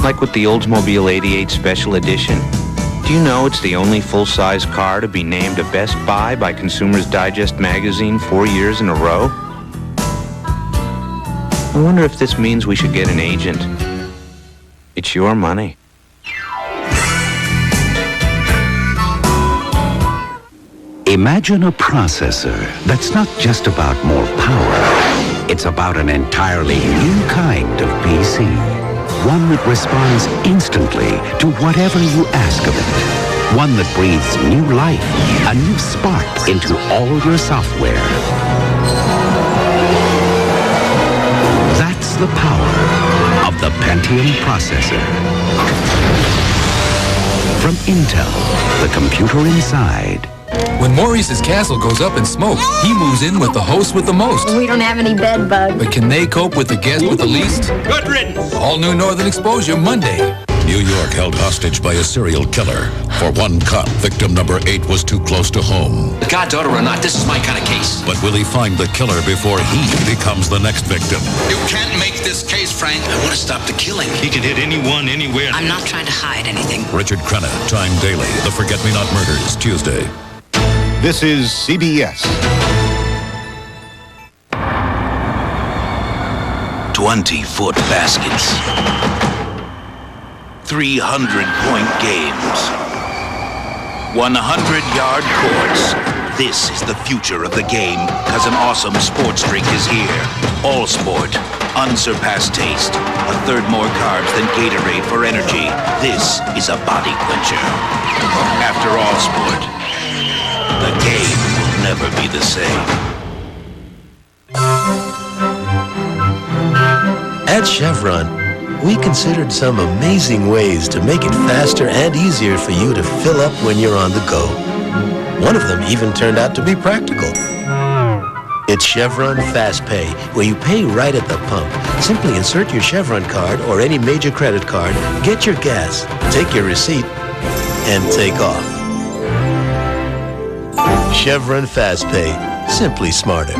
Like with the Oldsmobile 88 Special Edition. Do you know it's the only full-size car to be named a Best Buy by Consumer's Digest magazine 4 years in a row? I wonder if this means we should get an agent. It's your money. Imagine a processor that's not just about more power. It's about an entirely new kind of PC. One that responds instantly to whatever you ask of it. One that breathes new life, a new spark into all your software. That's the power of the Pentium processor. From Intel, the computer inside. When Maurice's castle goes up in smoke, he moves in with the host with the most. We don't have any bed bugs. But can they cope with the guest with the least? Good riddance. All new Northern Exposure Monday. New York held hostage by a serial killer. For one cop, victim number 8 was too close to home. God's order or not, this is my kind of case. But will he find the killer before he becomes the next victim? You can't make this case, Frank. I want to stop the killing. He can hit anyone, anywhere. I'm not trying to hide anything. Richard Crenna, Time Daily, The Forget-Me-Not Murders, Tuesday. This is CBS. 20-foot baskets. 300-point games. 100-yard courts. This is the future of the game, because an awesome sports drink is here. All sport. Unsurpassed taste. A third more carbs than Gatorade for energy. This is a body quencher. After all sport, the game will never be the same. At Chevron, we considered some amazing ways to make it faster and easier for you to fill up when you're on the go. One of them even turned out to be practical. It's Chevron Fast Pay, where you pay right at the pump. Simply insert your Chevron card or any major credit card, get your gas, take your receipt, and take off. Chevron Fast Pay, simply smarter.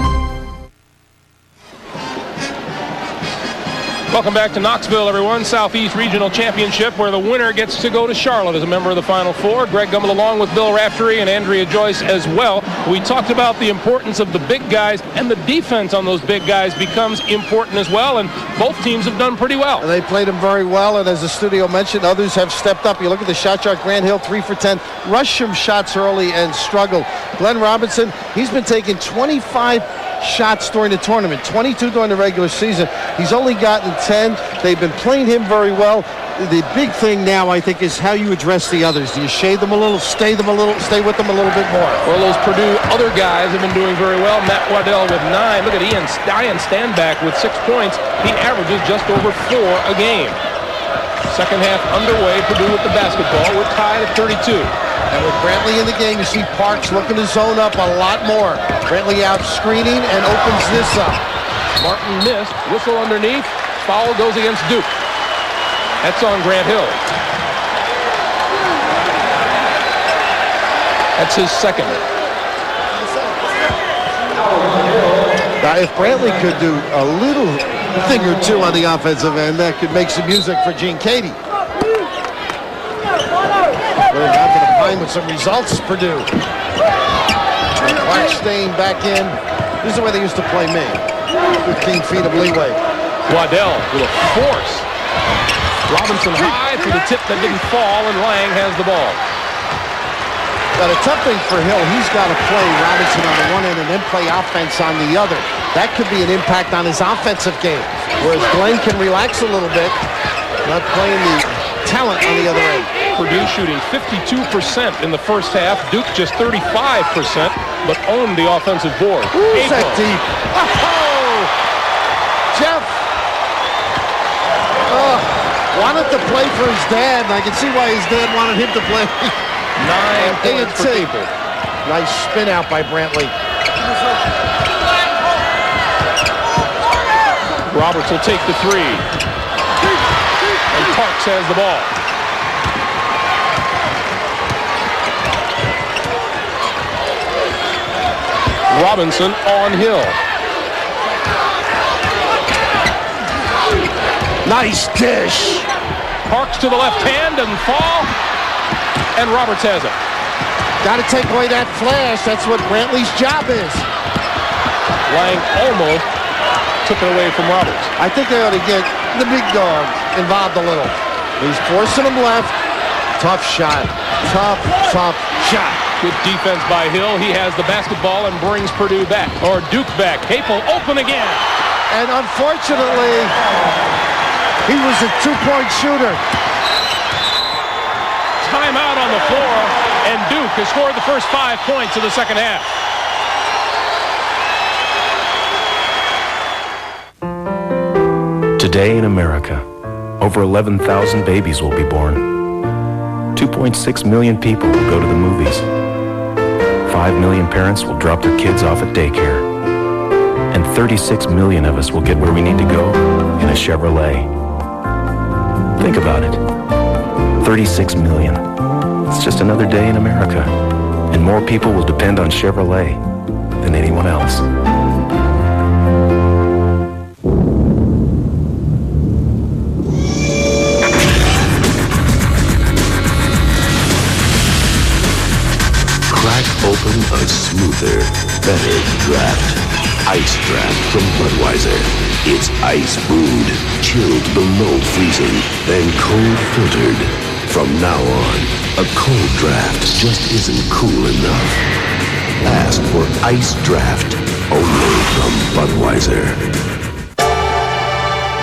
Welcome back to Knoxville, everyone. Southeast Regional Championship, where the winner gets to go to Charlotte as a member of the Final Four. Greg Gumbel along with Bill Raftery and Andrea Joyce as well. We talked about the importance of the big guys, and the defense on those big guys becomes important as well, and both teams have done pretty well. And they played them very well, and as the studio mentioned, others have stepped up. You look at the shot chart, Grant Hill 3 for 10, rushed some shots early and struggled. Glen Robinson, he's been taking 25 shots during the tournament, 22 during the regular season. He's only gotten 10. They've been playing him very well. The big thing now, I think, is how you address the others. Do you shade them a little, stay with them a little bit more? Well, those Purdue other guys have been doing very well. Matt Waddell with 9. Look at Ian Standback with 6 points. He averages just over 4 a game. Second half underway. Purdue with the basketball. We're tied at 32. And with Brantley in the game, you see Parks looking to zone up a lot more. Brantley out screening and opens this up. Martin missed. Whistle underneath. Foul goes against Duke. That's on Grant Hill. That's his second. Now, if Brantley could do a little thing or two on the offensive end, that could make some music for Gene Cady. Going down to the pine with some results, Purdue. Clark staying back in. This is the way they used to play me. 15 feet of leeway. Waddell with a force. Robinson high through the tip that didn't fall, and Lang has the ball. But a tough thing for Hill, he's got to play Robinson on the one end and then play offense on the other. That could be an impact on his offensive game. Whereas Glen can relax a little bit, not playing the talent on the other end. Purdue shooting 52% in the first half. Duke just 35%, but owned the offensive board. Who's that deep? Oh! Jeff! Wanted to play for his dad, and I can see why his dad wanted him to play. 9 points for people. Nice spin out by Brantley. Roberts will take the 3. And Parks has the ball. Robinson on Hill. Nice dish. Parks to the left hand, doesn't fall. And Roberts has it. Got to take away that flash. That's what Brantley's job is. Lang almost took it away from Roberts. I think they ought to get the big dog involved a little. He's forcing him left. Tough shot. Tough shot. Good defense by Hill. He has the basketball and brings Purdue back. Or Duke back. Capel open again. And unfortunately, he was a two-point shooter. Timeout on the floor, and Duke has scored the first 5 points of the second half. Today in America, over 11,000 babies will be born. 2.6 million people will go to the movies. 5 million parents will drop their kids off at daycare. And 36 million of us will get where we need to go in a Chevrolet. Think about it. 36 million. It's just another day in America. And more people will depend on Chevrolet than anyone else. Crack open a smoother, better draft. Ice Draft from Budweiser. It's ice brewed, chilled below freezing, then cold filtered. From now on, a cold draft just isn't cool enough. Ask for Ice Draft, only from Budweiser.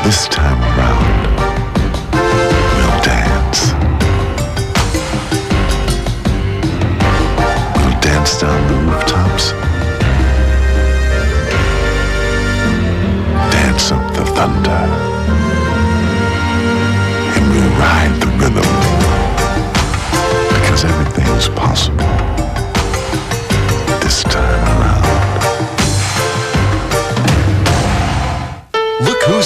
This time around, we'll dance. We'll dance down the rooftops. Dance up the thunder. And we'll ride the rhythm. Because everything's possible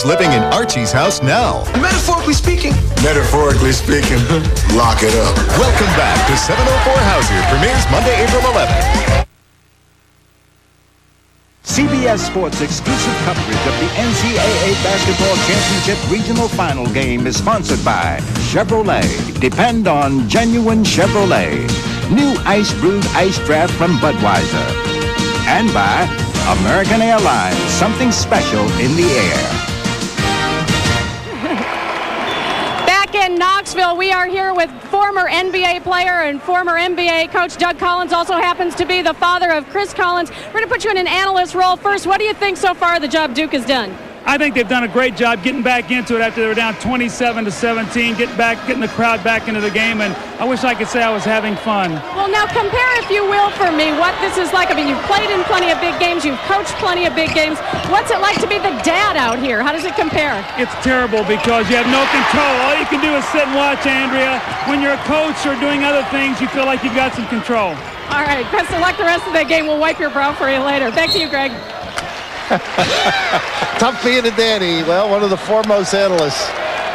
living in Archie's house now. Metaphorically speaking. Metaphorically speaking. Lock it up. Welcome back to 704 Hauser. Premieres Monday, April 11th. CBS Sports exclusive coverage of the NCAA Basketball Championship Regional Final game is sponsored by Chevrolet. Depend on genuine Chevrolet. New Ice Brewed Ice Draft from Budweiser. And by American Airlines. Something special in the air. Back in Knoxville, we are here with former NBA player and former NBA coach Doug Collins, also happens to be the father of Chris Collins. We're going to put you in an analyst role first. What do you think so far of the job Duke has done? I think they've done a great job getting back into it after they were down 27-17, getting the crowd back into the game, and I wish I could say I was having fun. Well, now compare, if you will, for me, what this is like. I mean, you've played in plenty of big games, you've coached plenty of big games. What's it like to be the dad out here? How does it compare? It's terrible because you have no control. All you can do is sit and watch, Andrea. When you're a coach or doing other things, you feel like you've got some control. All right, best of luck the rest of the game. We'll wipe your brow for you later. Back to you, Greg. Tough being a daddy. Well, one of the foremost analysts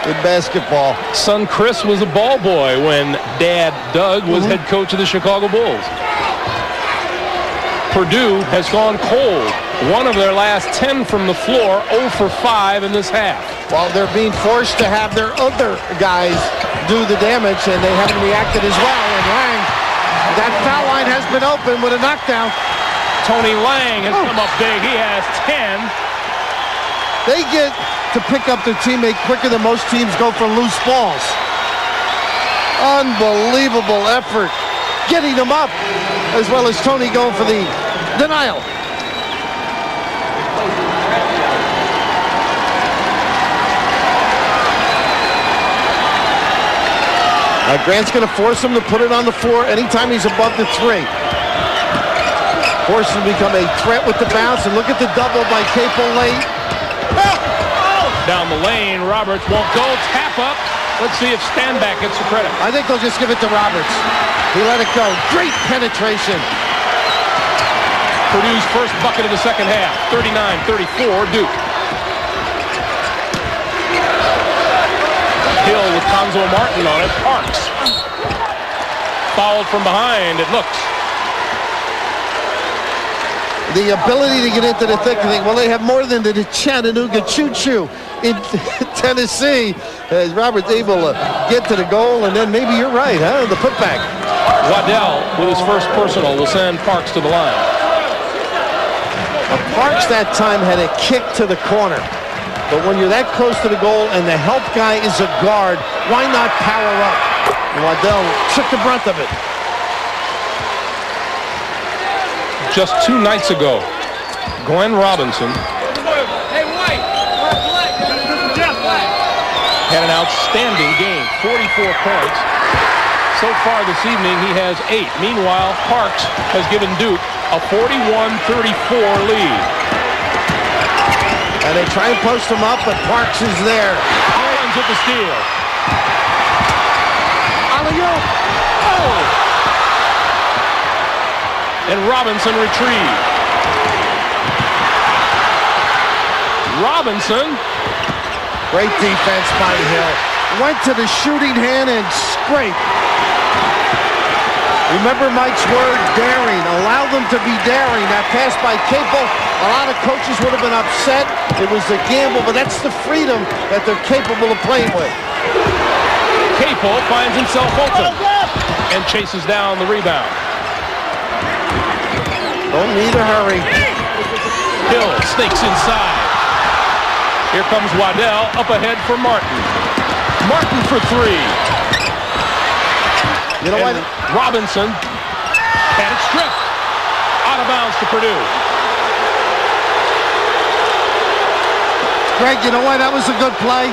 in basketball. Son Chris was a ball boy when Dad Doug was head coach of the Chicago Bulls. Purdue has gone cold. One of their last 10 from the floor, 0 for 5 in this half. Well, they're being forced to have their other guys do the damage, and they haven't reacted as well. And Lang, that foul line has been open with a knockdown. Tony Lang has come up big. He has 10. They get to pick up their teammate quicker than most teams go for loose balls. Unbelievable effort getting them up, as well as Tony going for the denial. Grant's going to force him to put it on the floor anytime he's above the 3. Forced to become a threat with the bounce, and look at the double by Capel late. Down the lane, Roberts won't go. Tap up. Let's see if Standback gets the credit. I think they'll just give it to Roberts. He let it go. Great penetration. Purdue's first bucket of the second half. 39-34, Duke. Hill with Conzo Martin on it. Parks. Fouled from behind, it looks. The ability to get into the thick of things. Well, they have more than the Chattanooga Choo-Choo in Tennessee. As Robert's able to get to the goal, and then maybe you're right, huh? The putback. Waddell with his first personal will send Parks to the line. Parks that time had a kick to the corner. But when you're that close to the goal and the help guy is a guard, why not power up? Waddell took the brunt of it. Just 2 nights ago, Glen Robinson had an outstanding game, 44 points. So far this evening, he has 8. Meanwhile, Parks has given Duke a 41-34 lead. And they try and post him up, but Parks is there. Collins with the steal. Alley-oop. Oh! And Robinson retrieved. Robinson. Great defense by Hill. Went to the shooting hand and scraped. Remember Mike's word, daring. Allow them to be daring. That pass by Capel, a lot of coaches would have been upset. It was a gamble, but that's the freedom that they're capable of playing with. Capel finds himself open and chases down the rebound. Don't need a hurry. Hill sneaks inside. Here comes Waddell up ahead for Martin. Martin for 3. You know what? Robinson had it stripped. Out of bounds to Purdue. Greg, you know why that was a good play?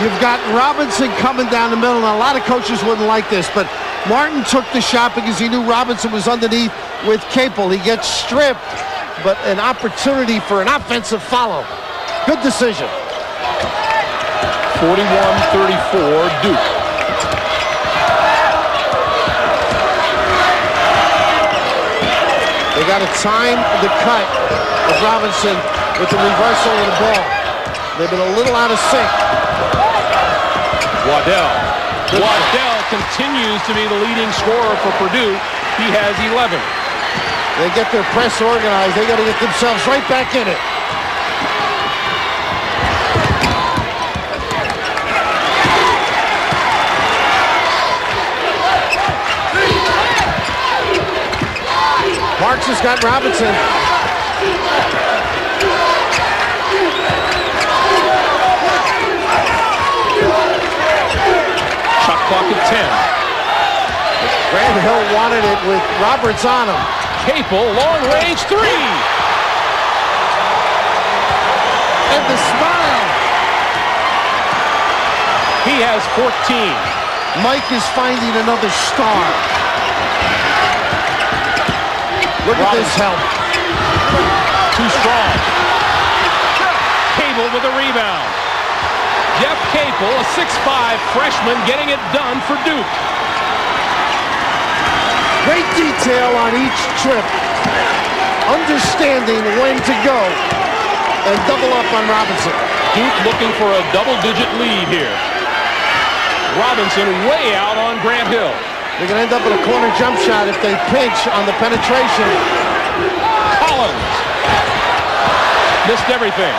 You've got Robinson coming down the middle, and a lot of coaches wouldn't like this, but Martin took the shot because he knew Robinson was underneath with Capel. He gets stripped, but an opportunity for an offensive follow. Good decision. 41-34, Duke. They got to time the cut of Robinson with the reversal of the ball. They've been a little out of sync. Waddell continues to be the leading scorer for Purdue. He has 11. They get their press organized. They got to get themselves right back in it. Parks has got Robinson. Shot clock at 10. Grant Hill wanted it with Roberts on him. Capel, long range three. And the smile. He has 14. Mike is finding another star. Look at this help. Too strong. Cable with a rebound. Jeff Capel, a 6'5 freshman, getting it done for Duke. Great detail on each trip. Understanding when to go and double up on Robinson. Duke looking for a double-digit lead here. Robinson way out on Grant Hill. They're going to end up with a corner jump shot if they pinch on the penetration. Collins missed everything.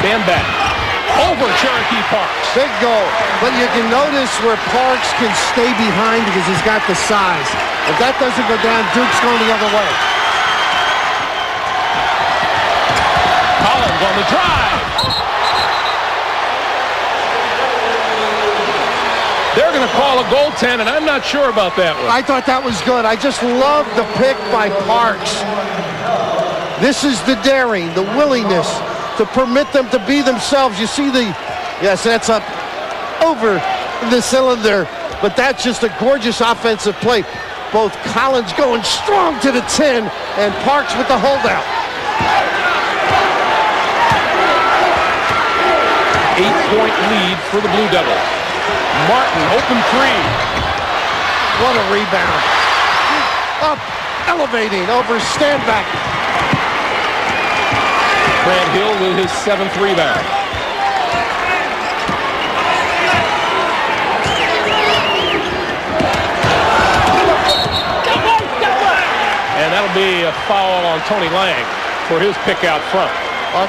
Stand back. Over Cherokee Parks. Big goal. But you can notice where Parks can stay behind because he's got the size. If that doesn't go down, Duke's going the other way. Collins on the drive. They're going to call a goaltend, and I'm not sure about that one. I thought that was good. I just love the pick by Parks. This is the daring, the willingness to permit them to be themselves. You see the, yes, that's up over the cylinder, but that's just a gorgeous offensive play. Both Collins going strong to the 10 and Parks with the holdout. 8-point lead for the Blue Devils. Martin, open three. What a rebound. Up, elevating over Standback. Grant Hill with his 7th rebound. And that'll be a foul on Tony Lang for his pick out front.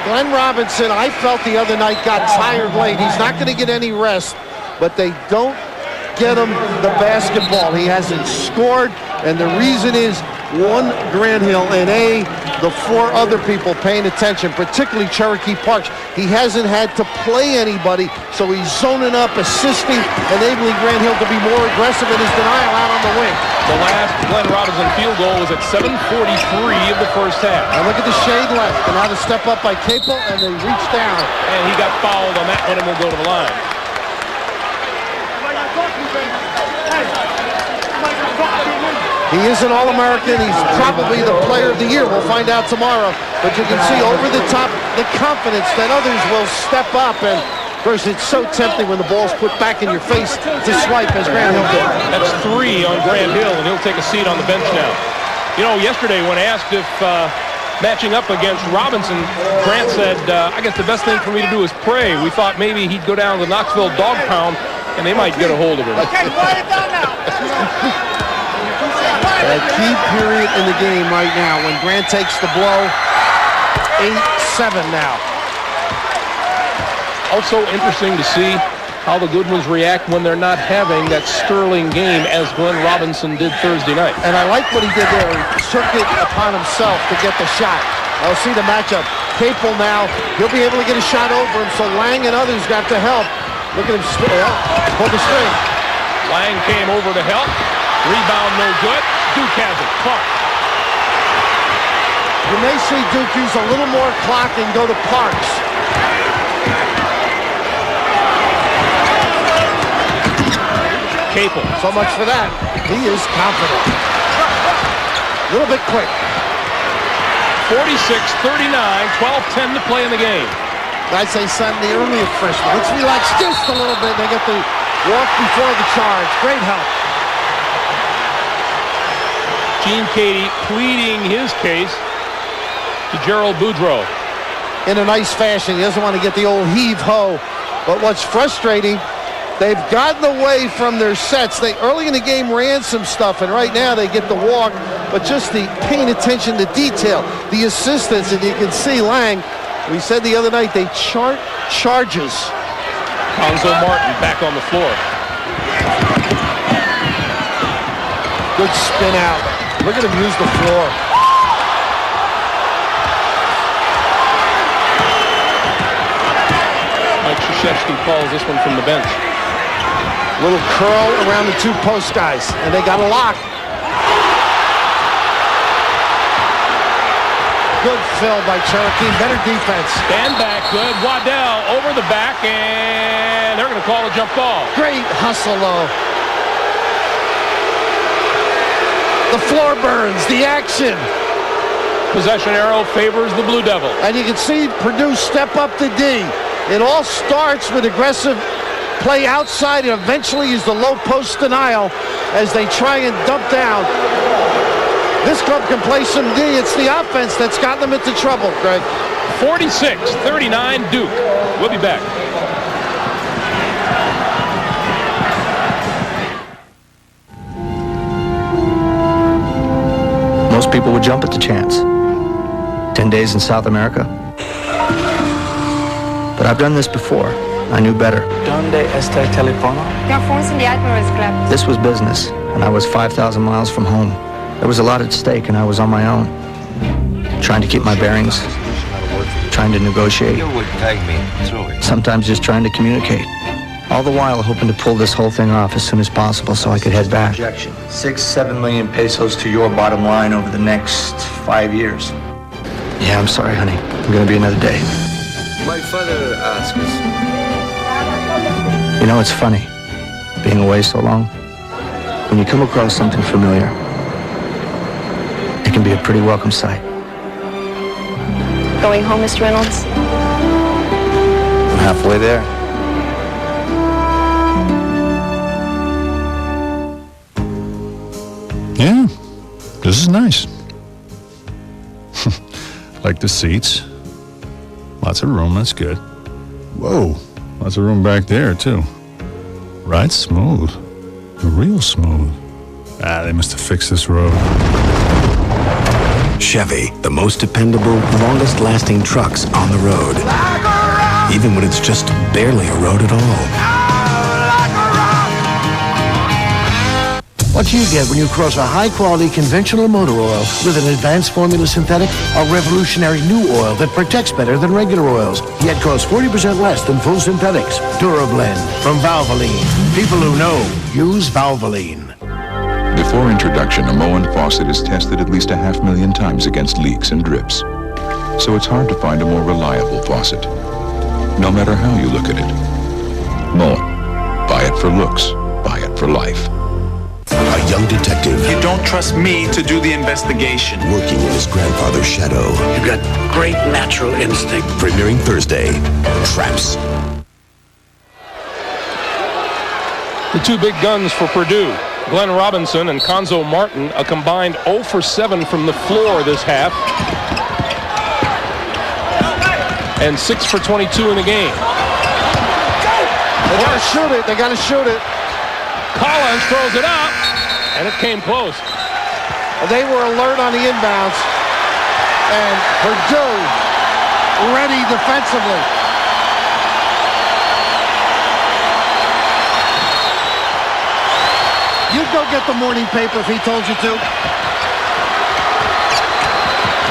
Glen Robinson, I felt the other night, got tired late. He's not going to get any rest, but they don't get him the basketball. He hasn't scored, and the reason is one, Grant Hill, and the 4 other people paying attention, particularly Cherokee Parks. He hasn't had to play anybody, so he's zoning up, assisting, enabling Grant Hill to be more aggressive in his denial out on the wing. The last Glen Robinson field goal was at 7:43 of the first half. Now look at the shade left, and now the step up by Capel, and they reach down. And he got fouled on that one and will go to the line. He is an All-American. He's probably the player of the year. We'll find out tomorrow. But you can see over the top the confidence that others will step up. And of course, it's so tempting when the ball's put back in your face to swipe as Grant Hill did. That's 3 on Grant Hill, and he'll take a seat on the bench now. You know, yesterday when asked if matching up against Robinson, Grant said, I guess the best thing for me to do is pray. We thought maybe he'd go down to the Knoxville Dog Pound, and they might get a hold of him. Okay, quiet down now. A key period in the game right now when Grant takes the blow. 8-7 now. Also interesting to see how the Goodwins react when they're not having that sterling game as Glen Robinson did Thursday night. And I like what he did there. He took it upon himself to get the shot. I'll see the matchup. Capel now, he'll be able to get a shot over him, so Lang and others got to help. Look at him pull the string. Lang came over to help. Rebound no good. Duke has it. Clark. You may see Duke use a little more clock and go to Parks. Capel. So much for that. He is confident. A little bit quick. 46-39, 12-10 to play in the game. I'd say sign the earlier freshman. Let's relax just a little bit. They get the walk before the charge. Great help. Gene Katie pleading his case to Gerald Boudreau. In a nice fashion. He doesn't want to get the old heave-ho. But what's frustrating, they've gotten away from their sets. They early in the game ran some stuff, and right now they get the walk, but just the paying attention to detail, the assistance, and you can see Lang, we said the other night, they chart charges. Konzo Martin back on the floor. Good spin out. Look at him use the floor. Mike Krzyzewski calls this one from the bench. Little curl around the two post guys, and they got a lock. Good fill by Cherokee. Better defense. Stand back, good. Waddell over the back, and they're going to call a jump ball. Great hustle, though. The floor burns, the action. Possession arrow favors the Blue Devil. And you can see Purdue step up the D. It all starts with aggressive play outside, and eventually is the low post denial as they try and dump down. This club can play some D. It's the offense that's gotten them into trouble, Greg. 46-39 Duke. We'll be back. Most people would jump at the chance. 10 days in South America. But I've done this before. I knew better. ¿Dónde está el teléfono? This was business, and I was 5,000 miles from home. There was a lot at stake, and I was on my own. Trying to keep my bearings. Trying to negotiate. You would take me through it. Sometimes just trying to communicate. All the while hoping to pull this whole thing off as soon as possible so I could head back. 6-7 million pesos to your bottom line over the next 5 years. Yeah, I'm sorry, honey. It's gonna be another day. My father asked us. You know, it's funny, being away so long. When you come across something familiar, it can be a pretty welcome sight. Going home, Mr. Reynolds? I'm halfway there. Yeah, this is nice. Like the seats. Lots of room, that's good. Whoa, lots of room back there, too. Right, smooth. Real smooth. They must have fixed this road. Chevy, the most dependable, longest-lasting trucks on the road. Even when it's just barely a road at all. What do you get when you cross a high-quality conventional motor oil with an advanced formula synthetic? A revolutionary new oil that protects better than regular oils, yet costs 40% less than full synthetics. DuraBlend from Valvoline. People who know use Valvoline. Before introduction, a Moen faucet is tested at least 500,000 times against leaks and drips. So it's hard to find a more reliable faucet, no matter how you look at it. Moen. Buy it for looks. Buy it for life. A young detective. You don't trust me to do the investigation. Working in his grandfather's shadow. You've got great natural instinct. Premiering Thursday. Traps. The two big guns for Purdue, Glen Robinson and Konzo Martin, a combined 0 for 7 from the floor this half. And 6 for 22 in the game. They gotta shoot it. They gotta shoot it. Collins throws it up, and it came close. They were alert on the inbounds, and Purdue ready defensively. You'd go get the morning paper if he told you to.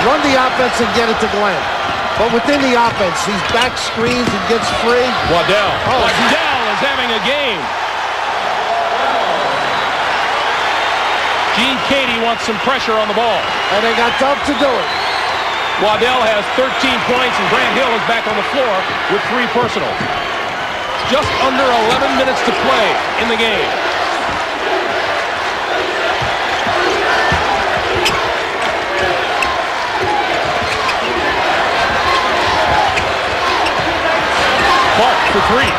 Run the offense and get it to Glen. But within the offense, he's back screens and gets free. Waddell. Waddell is having a game. Gene Katie wants some pressure on the ball. And they got tough to do it. Waddell has 13 points, and Grant Hill is back on the floor with 3 personal. Just under 11 minutes to play in the game. for three.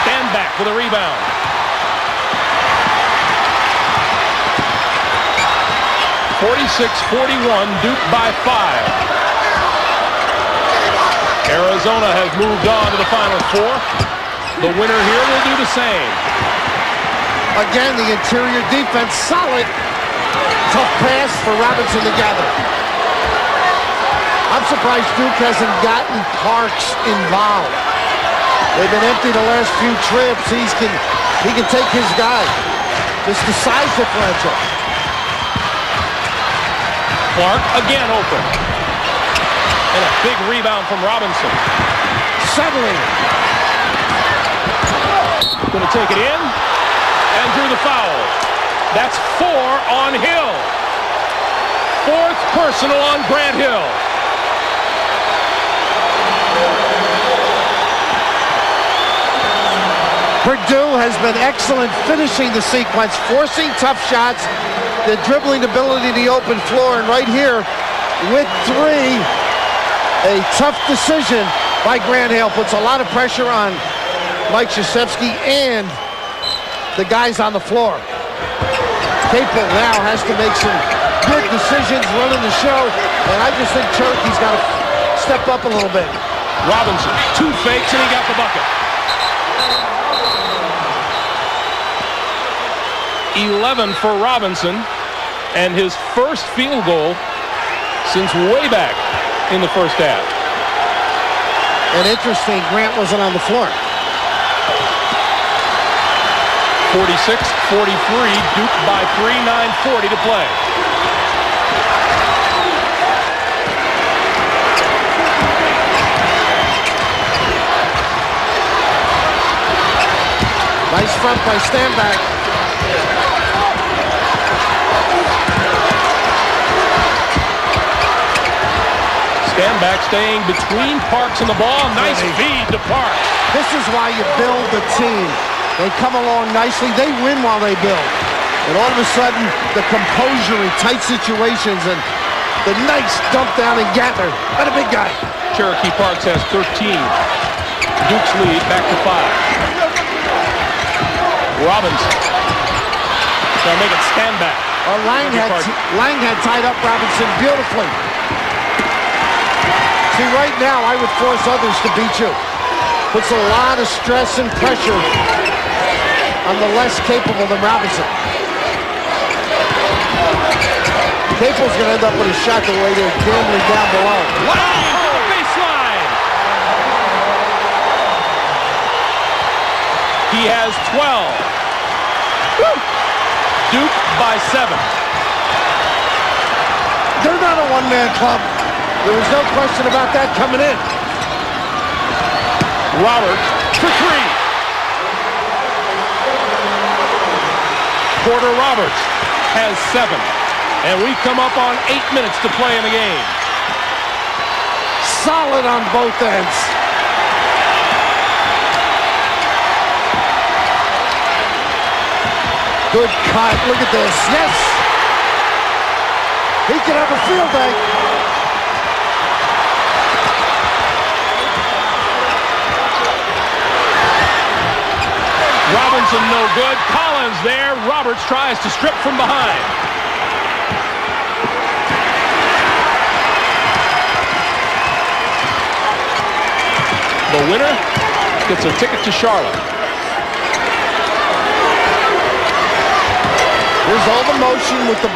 Stand back with a rebound. (46-41), Duke by 5. Arizona has moved on to the Final Four. The winner here will do the same. Again, the interior defense solid. Tough pass for Robinson to gather. I'm surprised Duke hasn't gotten Parks involved. They've been empty the last few trips. He can take his guy. Just the size differential. Clark again open. And a big rebound from Robinson. Settling. Going to take it in and drew the foul. That's 4 on Hill. 4th personal on Grant Hill. Purdue has been excellent finishing the sequence, forcing tough shots, the dribbling ability to the open floor, and right here with 3, a tough decision by Grant Hill. Puts a lot of pressure on Mike Krzyzewski and the guys on the floor. Capel now has to make some good decisions running the show, and I just think Cherokee got to step up a little bit. Robinson, 2 fakes, and he got the bucket. 11 for Robinson, and his first field goal since way back in the first half. And interesting, Grant wasn't on the floor. 46-43, Duke by 3, 9:40 to play. Nice front by Stanback. Stanback staying between Parks and the ball. Nice feed to Parks. This is why you build the team. They come along nicely. They win while they build. And all of a sudden, the composure in tight situations and the nice dump down and gather. What a big guy. Cherokee Parks has 13. Duke's lead back to 5. Robinson. They'll make it Stanback. Lang had tied up Robinson beautifully. See, right now, I would force others to beat you. Puts a lot of stress and pressure on the less capable than Robinson. Capel's going to end up with a shot the way they're gambling down below. Wow! Baseline! He has 12. Woo! Duke by 7. They're not a one-man club. There was no question about that coming in. Roberts for 3. Porter Roberts has 7. And we come up on 8 minutes to play in the game. Solid on both ends. Good cut. Look at this. Yes! He could have a field day. Robinson no good. Collins there. Roberts tries to strip from behind. The winner gets a ticket to Charlotte. Here's all the motion with the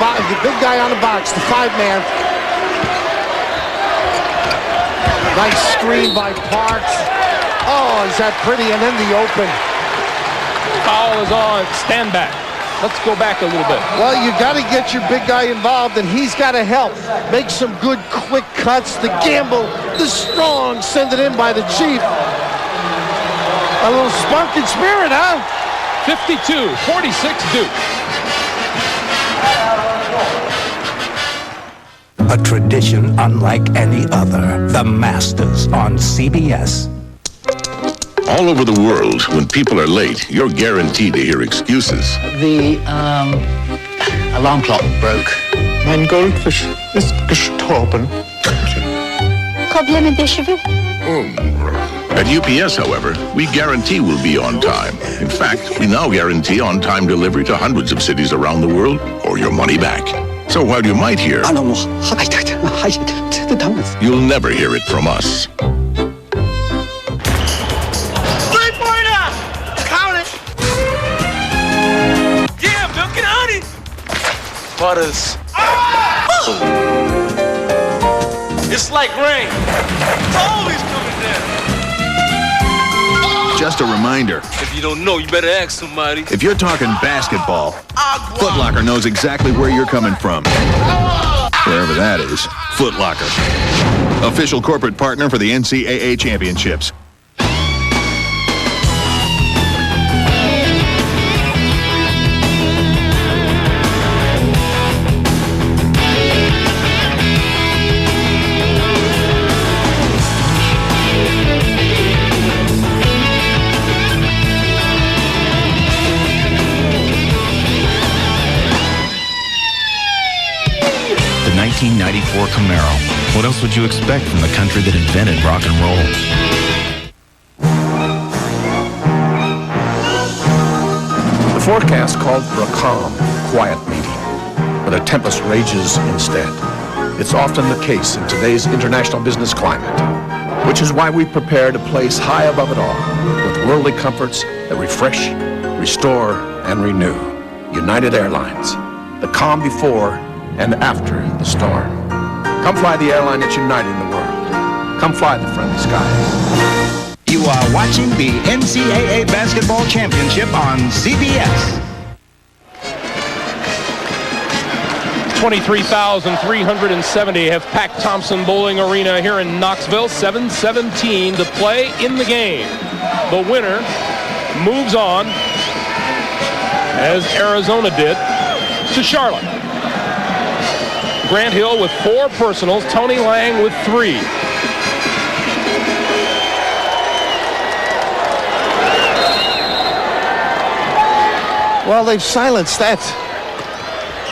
big guy on the box, the 5-man. Nice screen by Parks. Oh, is that pretty? And then the open. Foul is on. Stand back. Let's go back a little bit. Well, you got to get your big guy involved, and he's got to help. Make some good, quick cuts. The gamble, the strong, send it in by the Chief. A little spunk and spirit, huh? 52-46 Duke. A tradition unlike any other. The Masters on CBS. All over the world, when people are late, you're guaranteed to hear excuses. The alarm clock broke. Mein Goldfisch ist gestorben. Probleme déjà vu. At UPS, however, we guarantee we'll be on time. In fact, we now guarantee on-time delivery to hundreds of cities around the world or your money back. So while you might hear, you'll never hear it from us. Three-pointer! Count it! Yeah, milk and honey! Butters. It's like rain. It's always coming down. Just a reminder, If you don't know, you better ask somebody. if you're talking basketball, Foot Locker knows exactly where you're coming from. Wherever that is, Foot Locker. Official corporate partner for the NCAA championships. The 1994 Camaro. What else would you expect from the country that invented rock and roll? The forecast called for a calm, quiet meeting, but a tempest rages instead. It's often the case in today's international business climate, which is why we prepared a place high above it all, with worldly comforts that refresh, restore, and renew. United Airlines, the calm before and after the storm. Come fly the airline that's uniting the world. Come fly the friendly skies. You are watching the NCAA Basketball Championship on CBS. 23,370 have packed Thompson Bowling Arena here in Knoxville. 7:17 to play in the game. The winner moves on, as Arizona did, to Charlotte. Grant Hill with 4 personals, Tony Lang with 3. Well, they've silenced that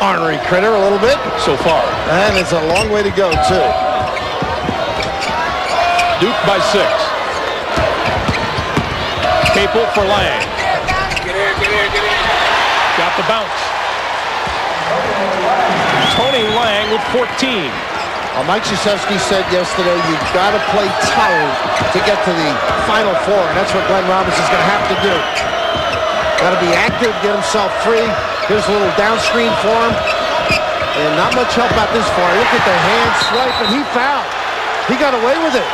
ornery critter a little bit. So far. And it's a long way to go, too. Duke by 6. Capel for Lang. Got the bounce. Tony Lang with 14. Mike Krzyzewski said yesterday, you've got to play tired to get to the Final Four, and that's what Glen Robinson's going to have to do. Got to be active, get himself free. Here's a little down screen for him. And not much help out this far. Look at the hand swipe, and he fouled. He got away with it.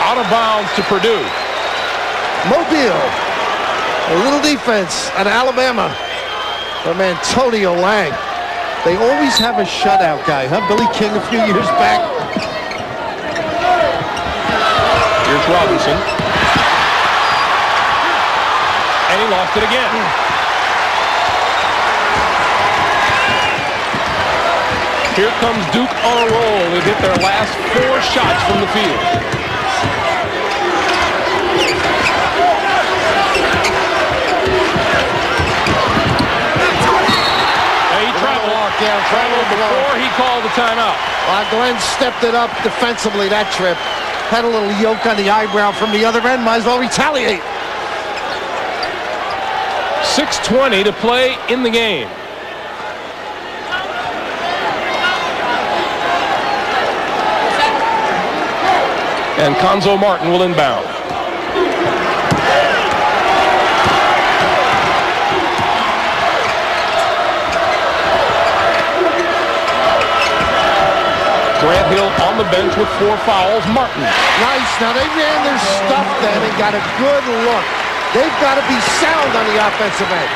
Out of bounds to Purdue. Mobile. A little defense at Alabama from Antonio Lang. They always have a shutout guy, huh? Billy King a few years back. Here's Robinson. And he lost it again. Here comes Duke on a roll. They've hit their last 4 shots from the field. Traveled before he called the timeout. Glenn stepped it up defensively that trip. Had a little yoke on the eyebrow from the other end. Might as well retaliate. 6:20 to play in the game. And Conzo Martin will inbound. Grant Hill on the bench with 4 fouls. Martin. Nice. Now they ran their stuff then and got a good look. They've got to be sound on the offensive end.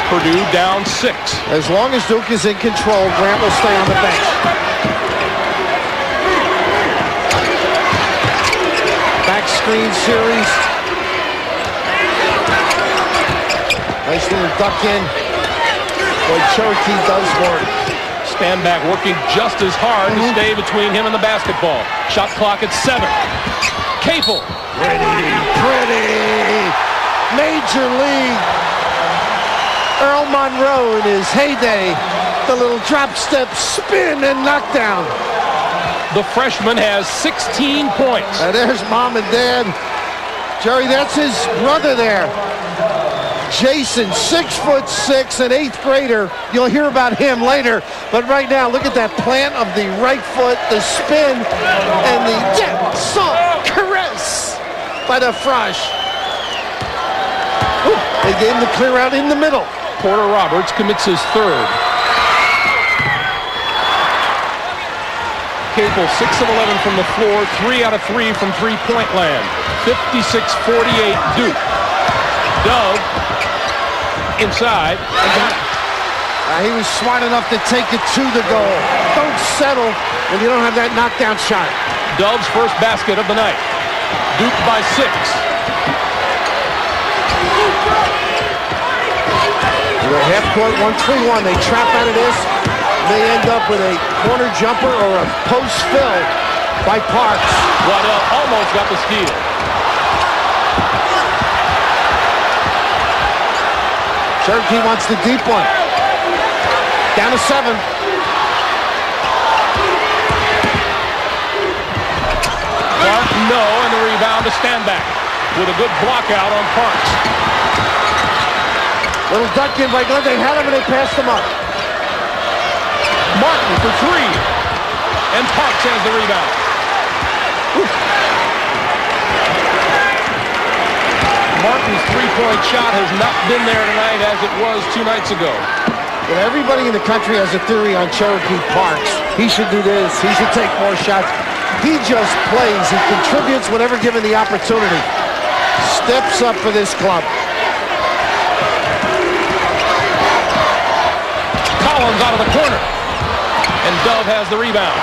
Purdue down 6. As long as Duke is in control, Grant will stay on the bench. Back screen series. Nice little duck in. Boy, Cherokee does work. Stand back working just as hard to stay between him and the basketball. Shot clock at 7. Capel. Pretty. Major League. Earl Monroe in his heyday. The little drop step spin and knockdown. the freshman has 16 points. And there's Mom and Dad. Jerry, that's his brother there. Jason, 6'6", an 8th grader. You'll hear about him later. But right now, look at that plant of the right foot, the spin, and the soft caress by the Frosh. They gave him the clear out in the middle. Porter Roberts commits his third. Capel, 6 of 11 from the floor, 3 out of 3 from three-point land. 56-48 Duke. Dove inside. He was smart enough to take it to the goal. Don't settle when you don't have that knockdown shot. Dove's first basket of the night. Duke by 6. Half court, 1-3-1. They trap out of this. They end up with a corner jumper or a post fill by Parks. Waddell almost got the steal. Cherokee wants the deep one. Down to 7. Clark, no, and the rebound to stand back with a good block out on Parks. Little duck in by Glen. They had him and they passed him up. Martin for 3. And Parks has the rebound. Martin's three-point shot has not been there tonight as it was 2 nights ago. But everybody in the country has a theory on Cherokee Parks. He should do this. He should take more shots. He just plays. He contributes whenever given the opportunity. Steps up for this club. Collins out of the corner. And Dove has the rebound.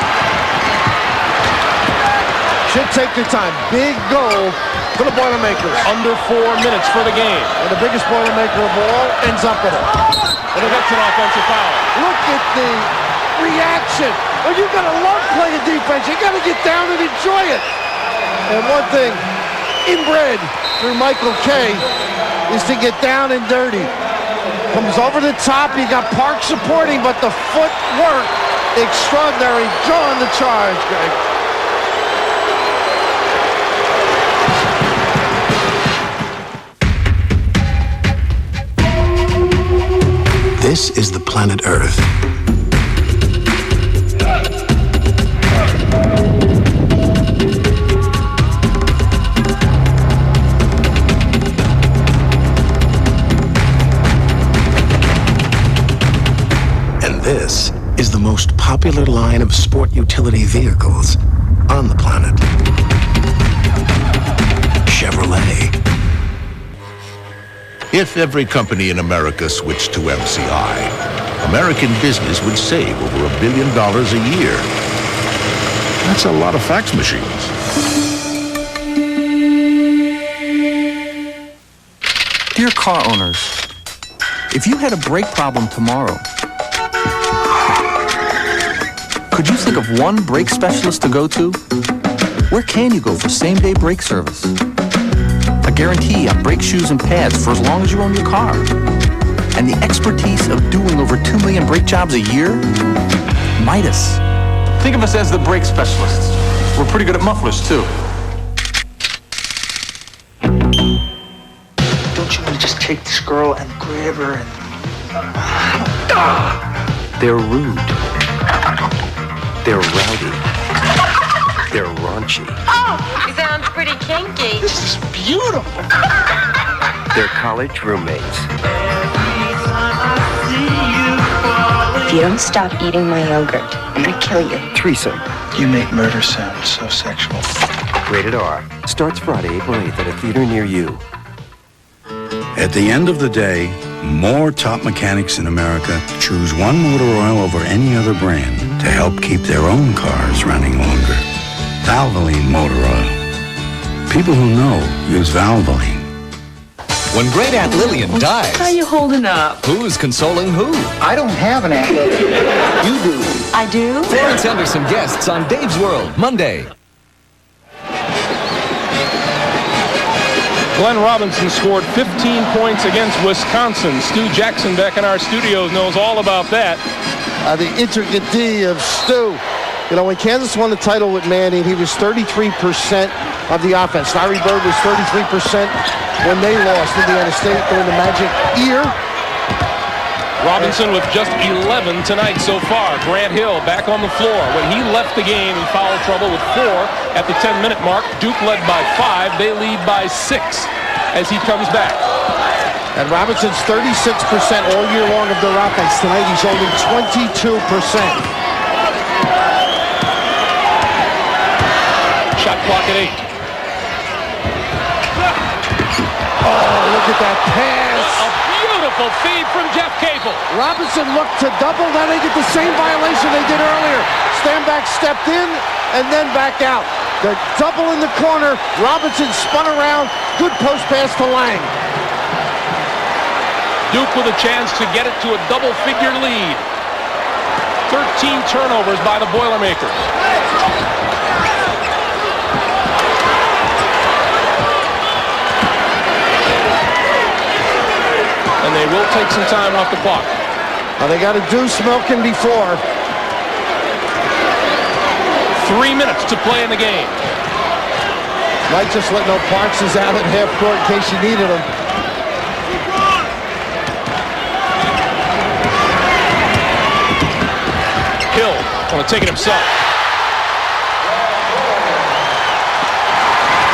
Should take their time. Big goal for the Boilermakers. Under 4 minutes for the game. And the biggest Boilermaker of all ends up with it. And that's an offensive foul. Look at the reaction. Well, you got to love playing defense. You got to get down and enjoy it. And one thing, inbred through Michael Kay, is to get down and dirty. Comes over the top. You got Park supporting, but the footwork, extraordinary. Drawing the charge, Greg. This is the planet Earth. And this is the most popular line of sport utility vehicles on the planet. Chevrolet. If every company in America switched to MCI, American business would save over $1 billion a year. That's a lot of fax machines. Dear car owners, if you had a brake problem tomorrow, could you think of one brake specialist to go to? Where can you go for same-day brake service? A guarantee on brake shoes and pads for as long as you own your car. And the expertise of doing over 2 million brake jobs a year? Midas. Think of us as the brake specialists. We're pretty good at mufflers, too. Don't you want to just take this girl and grab her and... They're rude. They're rowdy. They're raunchy. Oh, it sounds pretty kinky. This is beautiful. They're college roommates. If you don't stop eating my yogurt, I'm gonna kill you. Threesome. You make murder sound so sexual. Rated R. Starts Friday, April 8th at a theater near you. At the end of the day, more top mechanics in America choose One Motor Oil over any other brand to help keep their own cars running longer. Valvoline Motor Oil. People who know use Valvoline. When Great Aunt Lillian dies... How you holding up? Who's consoling who? I don't have an Aunt Lillian. You do. I do? Florence Henderson guests on Dave's World, Monday. Glen Robinson scored 15 points against Wisconsin. Stu Jackson back in our studios knows all about that. The intricate D of Stu. You know, when Kansas won the title with Manning, he was 33% of the offense. Larry Bird was 33% when they lost Indiana State during the Magic year. Robinson with just 11 tonight so far. Grant Hill back on the floor. When he left the game in foul trouble with 4 at the 10-minute mark, Duke led by 5. They lead by 6 as he comes back. And Robinson's 36% all year long of their offense. Tonight he's only 22%. Shot clock at 8. Oh, look at that pass. A beautiful feed from Jeff Capel. Robinson looked to double, then they get the same violation they did earlier. Stanback stepped in and then back out. The double in the corner. Robinson spun around. Good post pass to Lang. Duke with a chance to get it to a double-figure lead. 13 turnovers by the Boilermakers. And they will take some time off the clock. Well, they got a deuce milking before. 3 minutes to play in the game. Might just let no Parks is out at half court in case you needed him. Hill going to take it himself.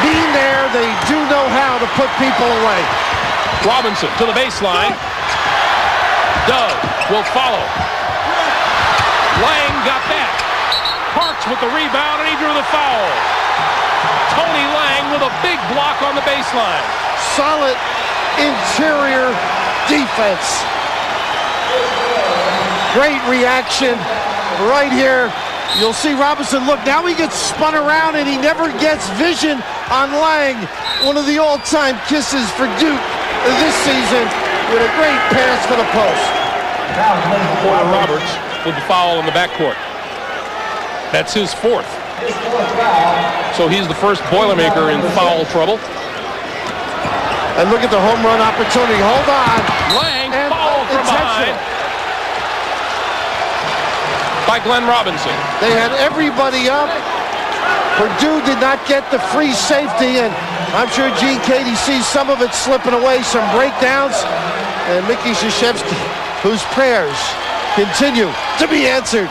Being there, they do know how to put people away. Robinson to the baseline. Dove will follow. Lang got that. Parks with the rebound, and he drew the foul. Tony Lang with a big block on the baseline. Solid interior defense. Great reaction right here. You'll see Robinson look. Now he gets spun around, and he never gets vision on Lang. One of the all-time kisses for Duke this season with a great pass for the post. Porter Roberts with the foul in the backcourt. That's his 4th. So he's the first Boilermaker in foul trouble. And look at the home run opportunity. Hold on. Lang foul from behind by Glen Robinson. They had everybody up. Purdue did not get the free safety, and I'm sure Gene Cady sees some of it slipping away, some breakdowns, and Mickey Krzyzewski, whose prayers continue to be answered.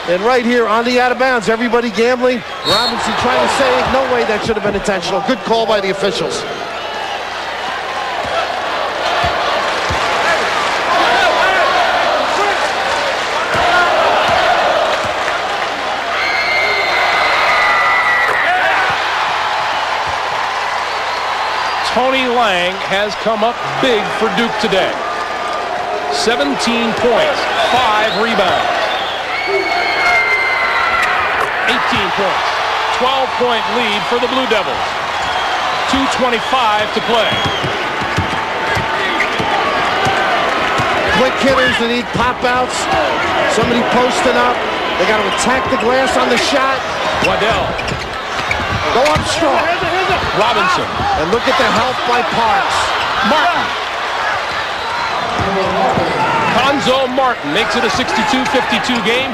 And right here on the out of bounds, everybody gambling. Robinson trying to say, no way that should have been intentional. Good call by the officials. Tony Lang has come up big for Duke today. 17 points, 5 rebounds. 18 points, 12-point lead for the Blue Devils. 2:25 to play. Quick hitters that need pop-outs. Somebody posting up. They got to attack the glass on the shot. Waddell. Go up strong. Robinson. And look at the help by Parks. Martin. Konzo Martin makes it a 62-52 game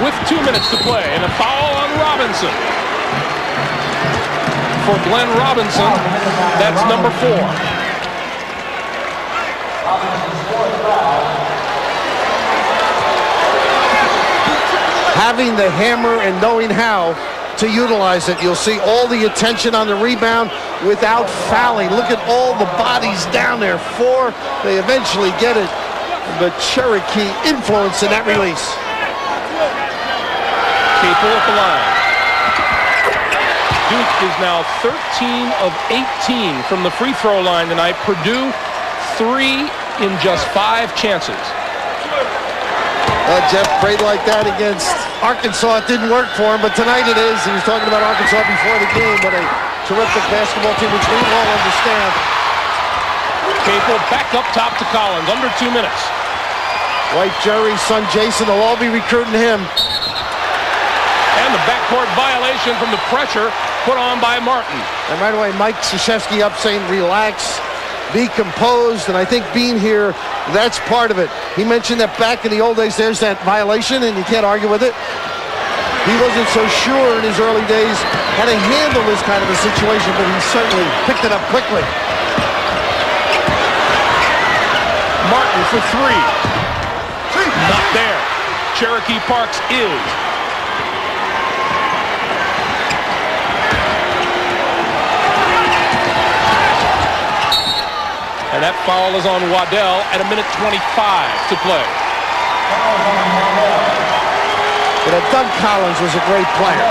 with 2 minutes to play. And a foul on Robinson. For Glen Robinson, that's number 4. Having the hammer and knowing how to utilize it. You'll see all the attention on the rebound without fouling. Look at all the bodies down there. 4, they eventually get it. But Cherokee influence in that release. Capel at the line. Duke is now 13 of 18 from the free throw line tonight. Purdue 3 in just 5 chances. Jeff prayed like that against Arkansas. It didn't work for him, but tonight it is. He was talking about Arkansas before the game, but a terrific basketball team, which we all understand. Capel back up top to Collins, under 2 minutes. Wife Jerry, son Jason, they'll all be recruiting him. And the backcourt violation from the pressure put on by Martin. And right away, Mike Krzyzewski up saying, relax, be composed, and I think being here, that's part of it. He mentioned that back in the old days, there's that violation, and you can't argue with it. He wasn't so sure in his early days how to handle this kind of a situation, but he certainly picked it up quickly. Martin for three. Not there. Cherokee Parks is. And that foul is on Waddell at 1:25 to play. Doug Collins was a great player.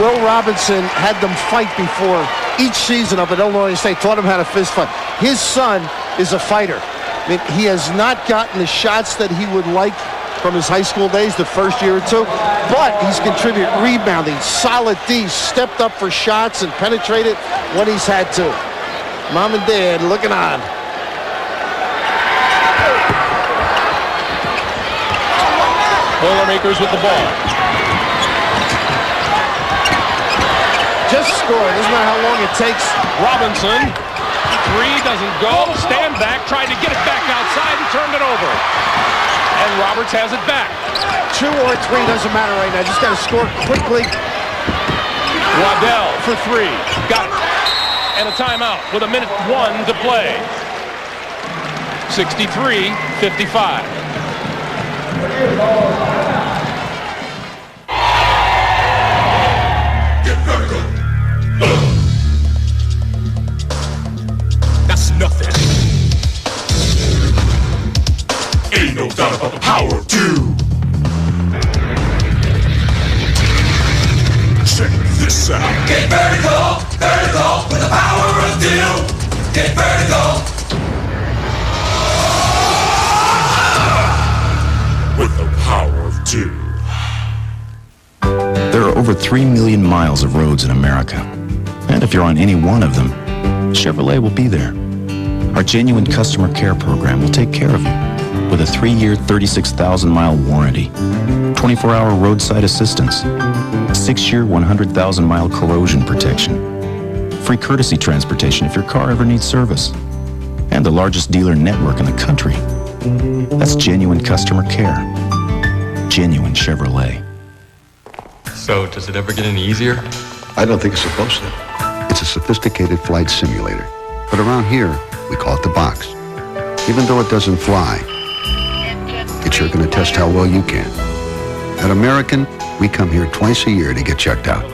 Will Robinson had them fight before each season up at Illinois State, taught him how to fist fight. His son is a fighter. I mean, he has not gotten the shots that he would like from his high school days, the first year or two, but he's contributed rebounding, solid D, stepped up for shots and penetrated when he's had to. Mom and Dad looking on. Boilermakers with the ball. Just scored. Doesn't matter how long it takes. Robinson. Three doesn't go. Stand back. Tried to get it back outside and turned it over. And Roberts has it back. 2 or 3 doesn't matter right now. Just got to score quickly. Waddell for three. Got it. And a timeout with 1:01 to play. 63-55. That's nothing. Ain't no doubt about the power of two. Check this out. Get vertical, vertical with the power of two. Get vertical. With the power of two. There are over 3 million miles of roads in America. And if you're on any one of them, Chevrolet will be there. Our genuine customer care program will take care of you with a 3-year, 36,000-mile warranty, 24-hour roadside assistance, 6-year, 100,000-mile corrosion protection, free courtesy transportation if your car ever needs service, and the largest dealer network in the country. That's genuine customer care. Genuine Chevrolet. So, does it ever get any easier? I don't think it's supposed to. It's a sophisticated flight simulator. But around here, we call it the box. Even though it doesn't fly, it's sure going to test how well you can. At American, we come here twice a year to get checked out.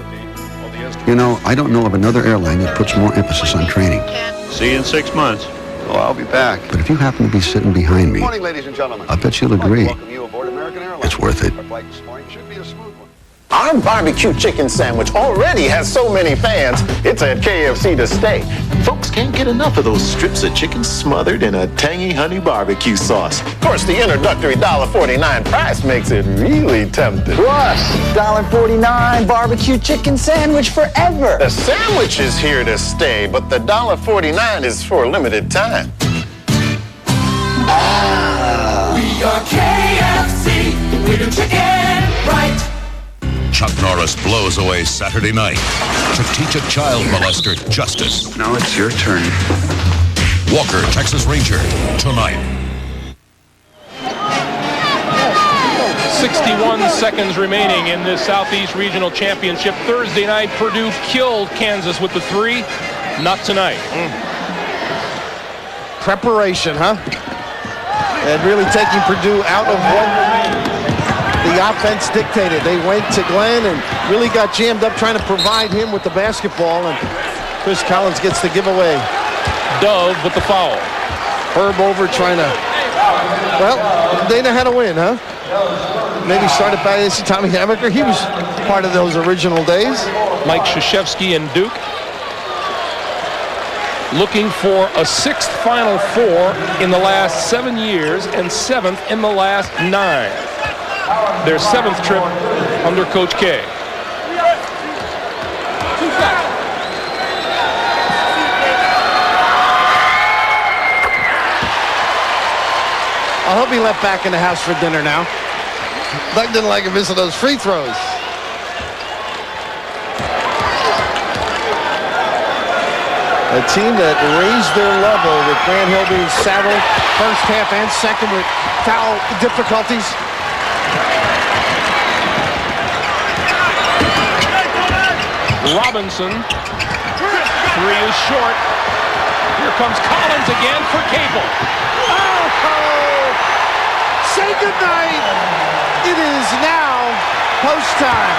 You know, I don't know of another airline that puts more emphasis on training. See you in 6 months. Oh, I'll be back. But if you happen to be sitting behind me, Good morning, ladies and gentlemen. I bet you'll agree. Welcome you aboard American Airlines. It's worth it. Our flight this morning should be a smooth one. Our barbecue chicken sandwich already has so many fans, it's at KFC to stay. Folks can't get enough of those strips of chicken smothered in a tangy honey barbecue sauce. Of course, the introductory $1.49 price makes it really tempting. Plus, $1.49 barbecue chicken sandwich forever. The sandwich is here to stay, but the $1.49 is for a limited time. We are KFC. We do chicken right. Chuck Norris blows away Saturday night to teach a child molester justice. Now it's your turn. Walker, Texas Ranger, tonight. 61 seconds remaining in this Southeast Regional Championship. Thursday night, Purdue killed Kansas with the three. Not tonight. Preparation, huh? And really taking Purdue out of what the offense dictated. They went to Glen and really got jammed up trying to provide him with the basketball, and Chris Collins gets the giveaway. Dove with the foul. Herb over trying to, well, they know how to win, huh? Maybe started by this Tommy Hammaker. He was part of those original days. Mike Krzyzewski and Duke looking for a 6th Final Four in the last 7 years and 7th in the last 9. Their 7th trip under Coach K. I hope he left back in the house for dinner now. Doug didn't like him missing those free throws. A team that raised their level with Grant Hill being saddled first half and second with foul difficulties. Robinson. Three is short. Here comes Collins again for Capel. Oh, say goodnight. It is now post time.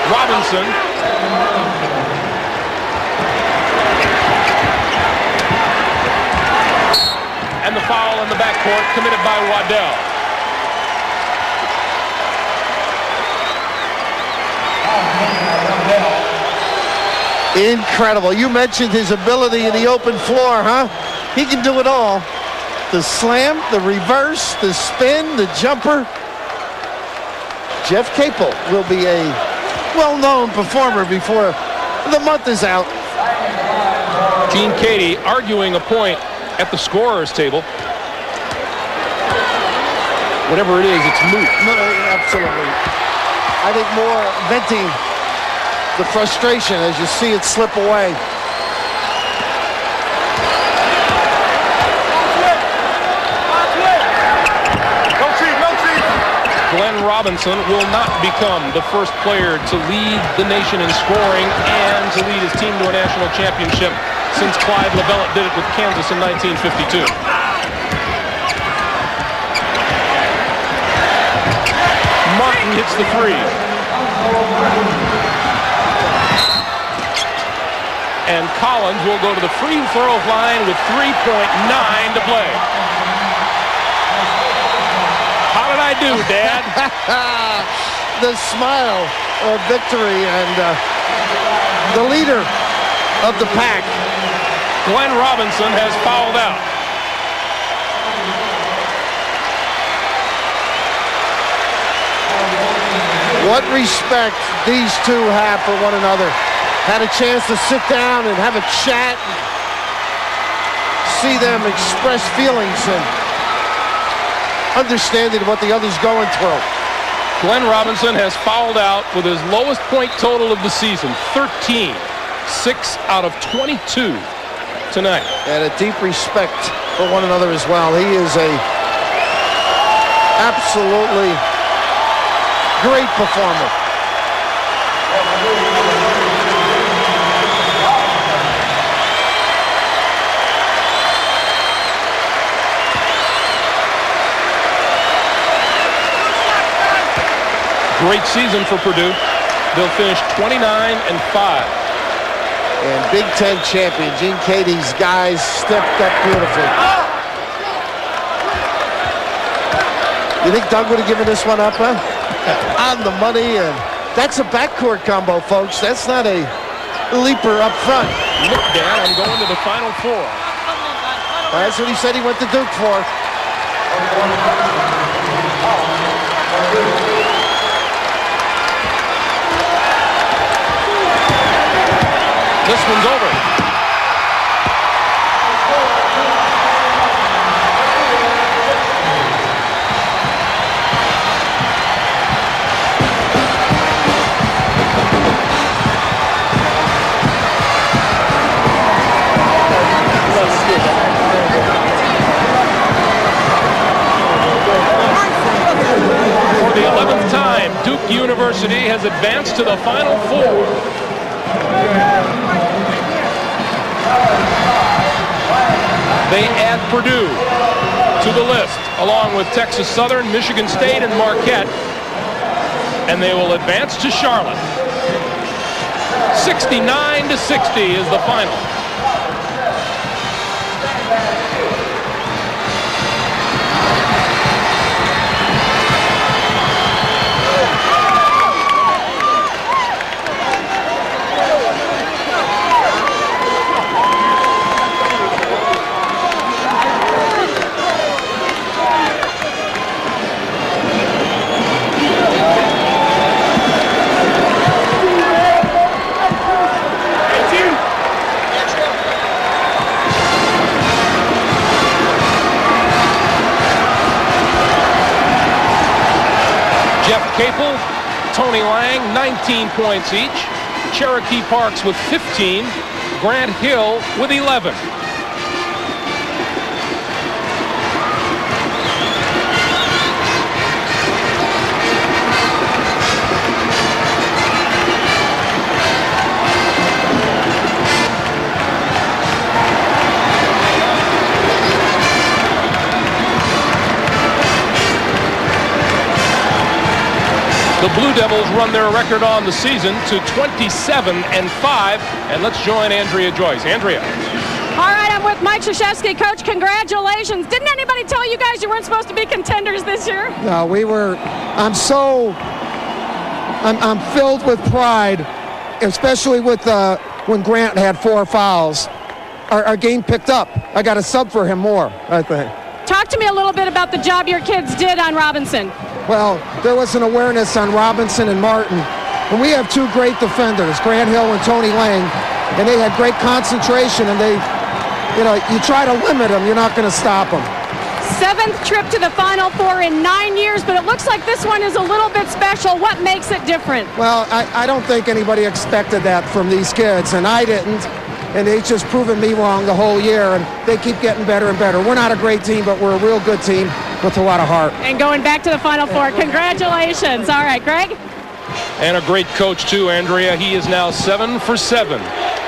Robinson. And the foul in the backcourt committed by Waddell. Incredible. You mentioned his ability in the open floor, huh? He can do it all. The slam, the reverse, the spin, the jumper. Jeff Capel will be a well-known performer before the month is out. Gene Cady arguing a point at the scorer's table. Whatever it is, it's moot. No, absolutely. I think more venting the frustration as you see it slip away. Glen Robinson will not become the first player to lead the nation in scoring and to lead his team to a national championship since Clyde LaBelle did it with Kansas in 1952. Martin hits the three. And Collins will go to the free throw line with 3.9 to play. How did I do, Dad? The smile of victory and the leader of the pack. Glen Robinson has fouled out. What respect these two have for one another. Had a chance to sit down and have a chat and see them express feelings and understanding of what the other's going through. Glen Robinson has fouled out with his lowest point total of the season, 13. 6 out of 22 tonight. And a deep respect for one another as well. He is a absolutely great performer. Great season for Purdue. They'll finish 29-5. And Big Ten champion, Gene Cady's guys stepped up beautifully. You think Doug would have given this one up, huh? On the money, and that's a backcourt combo, folks. That's not a leaper up front. Look, Dad, I'm going to the Final Four. That's what he said he went to Duke for. This one's over. For the 11th time, Duke University has advanced to the Final Four. They add Purdue to the list, along with Texas Southern, Michigan State, and Marquette. And they will advance to Charlotte. 69-60 is the final. Capel, Tony Lang, 19 points each. Cherokee Parks with 15. Grant Hill with 11. The Blue Devils run their record on the season to 27-5. And let's join Andrea Joyce. Andrea. All right, I'm with Mike Krzyzewski. Coach, congratulations. Didn't anybody tell you guys you weren't supposed to be contenders this year? No, we were. I'm filled with pride, especially with when Grant had 4 fouls. Our game picked up. I got a sub for him more, I think. Talk to me a little bit about the job your kids did on Robinson. Well, there was an awareness on Robinson and Martin. And we have 2 great defenders, Grant Hill and Tony Lang, and they had great concentration, and you try to limit them, you're not going to stop them. 7th trip to the Final Four in 9 years, but it looks like this one is a little bit special. What makes it different? Well, I don't think anybody expected that from these kids, and I didn't. And they've just proven me wrong the whole year, and they keep getting better and better. We're not a great team, but we're a real good team with a lot of heart. And going back to the Final Four, congratulations. All right, Greg? And a great coach, too, Andrea. He is now 7 for 7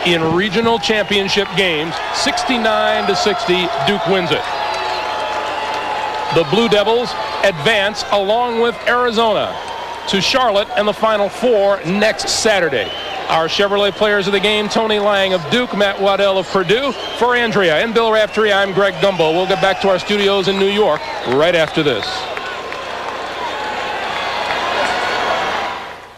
in regional championship games. 69-60, Duke wins it. The Blue Devils advance along with Arizona to Charlotte and the Final Four next Saturday. Our Chevrolet players of the game, Tony Lang of Duke, Matt Waddell of Purdue. For Andrea and Bill Raftery, I'm Greg Gumbo. We'll get back to our studios in New York right after this.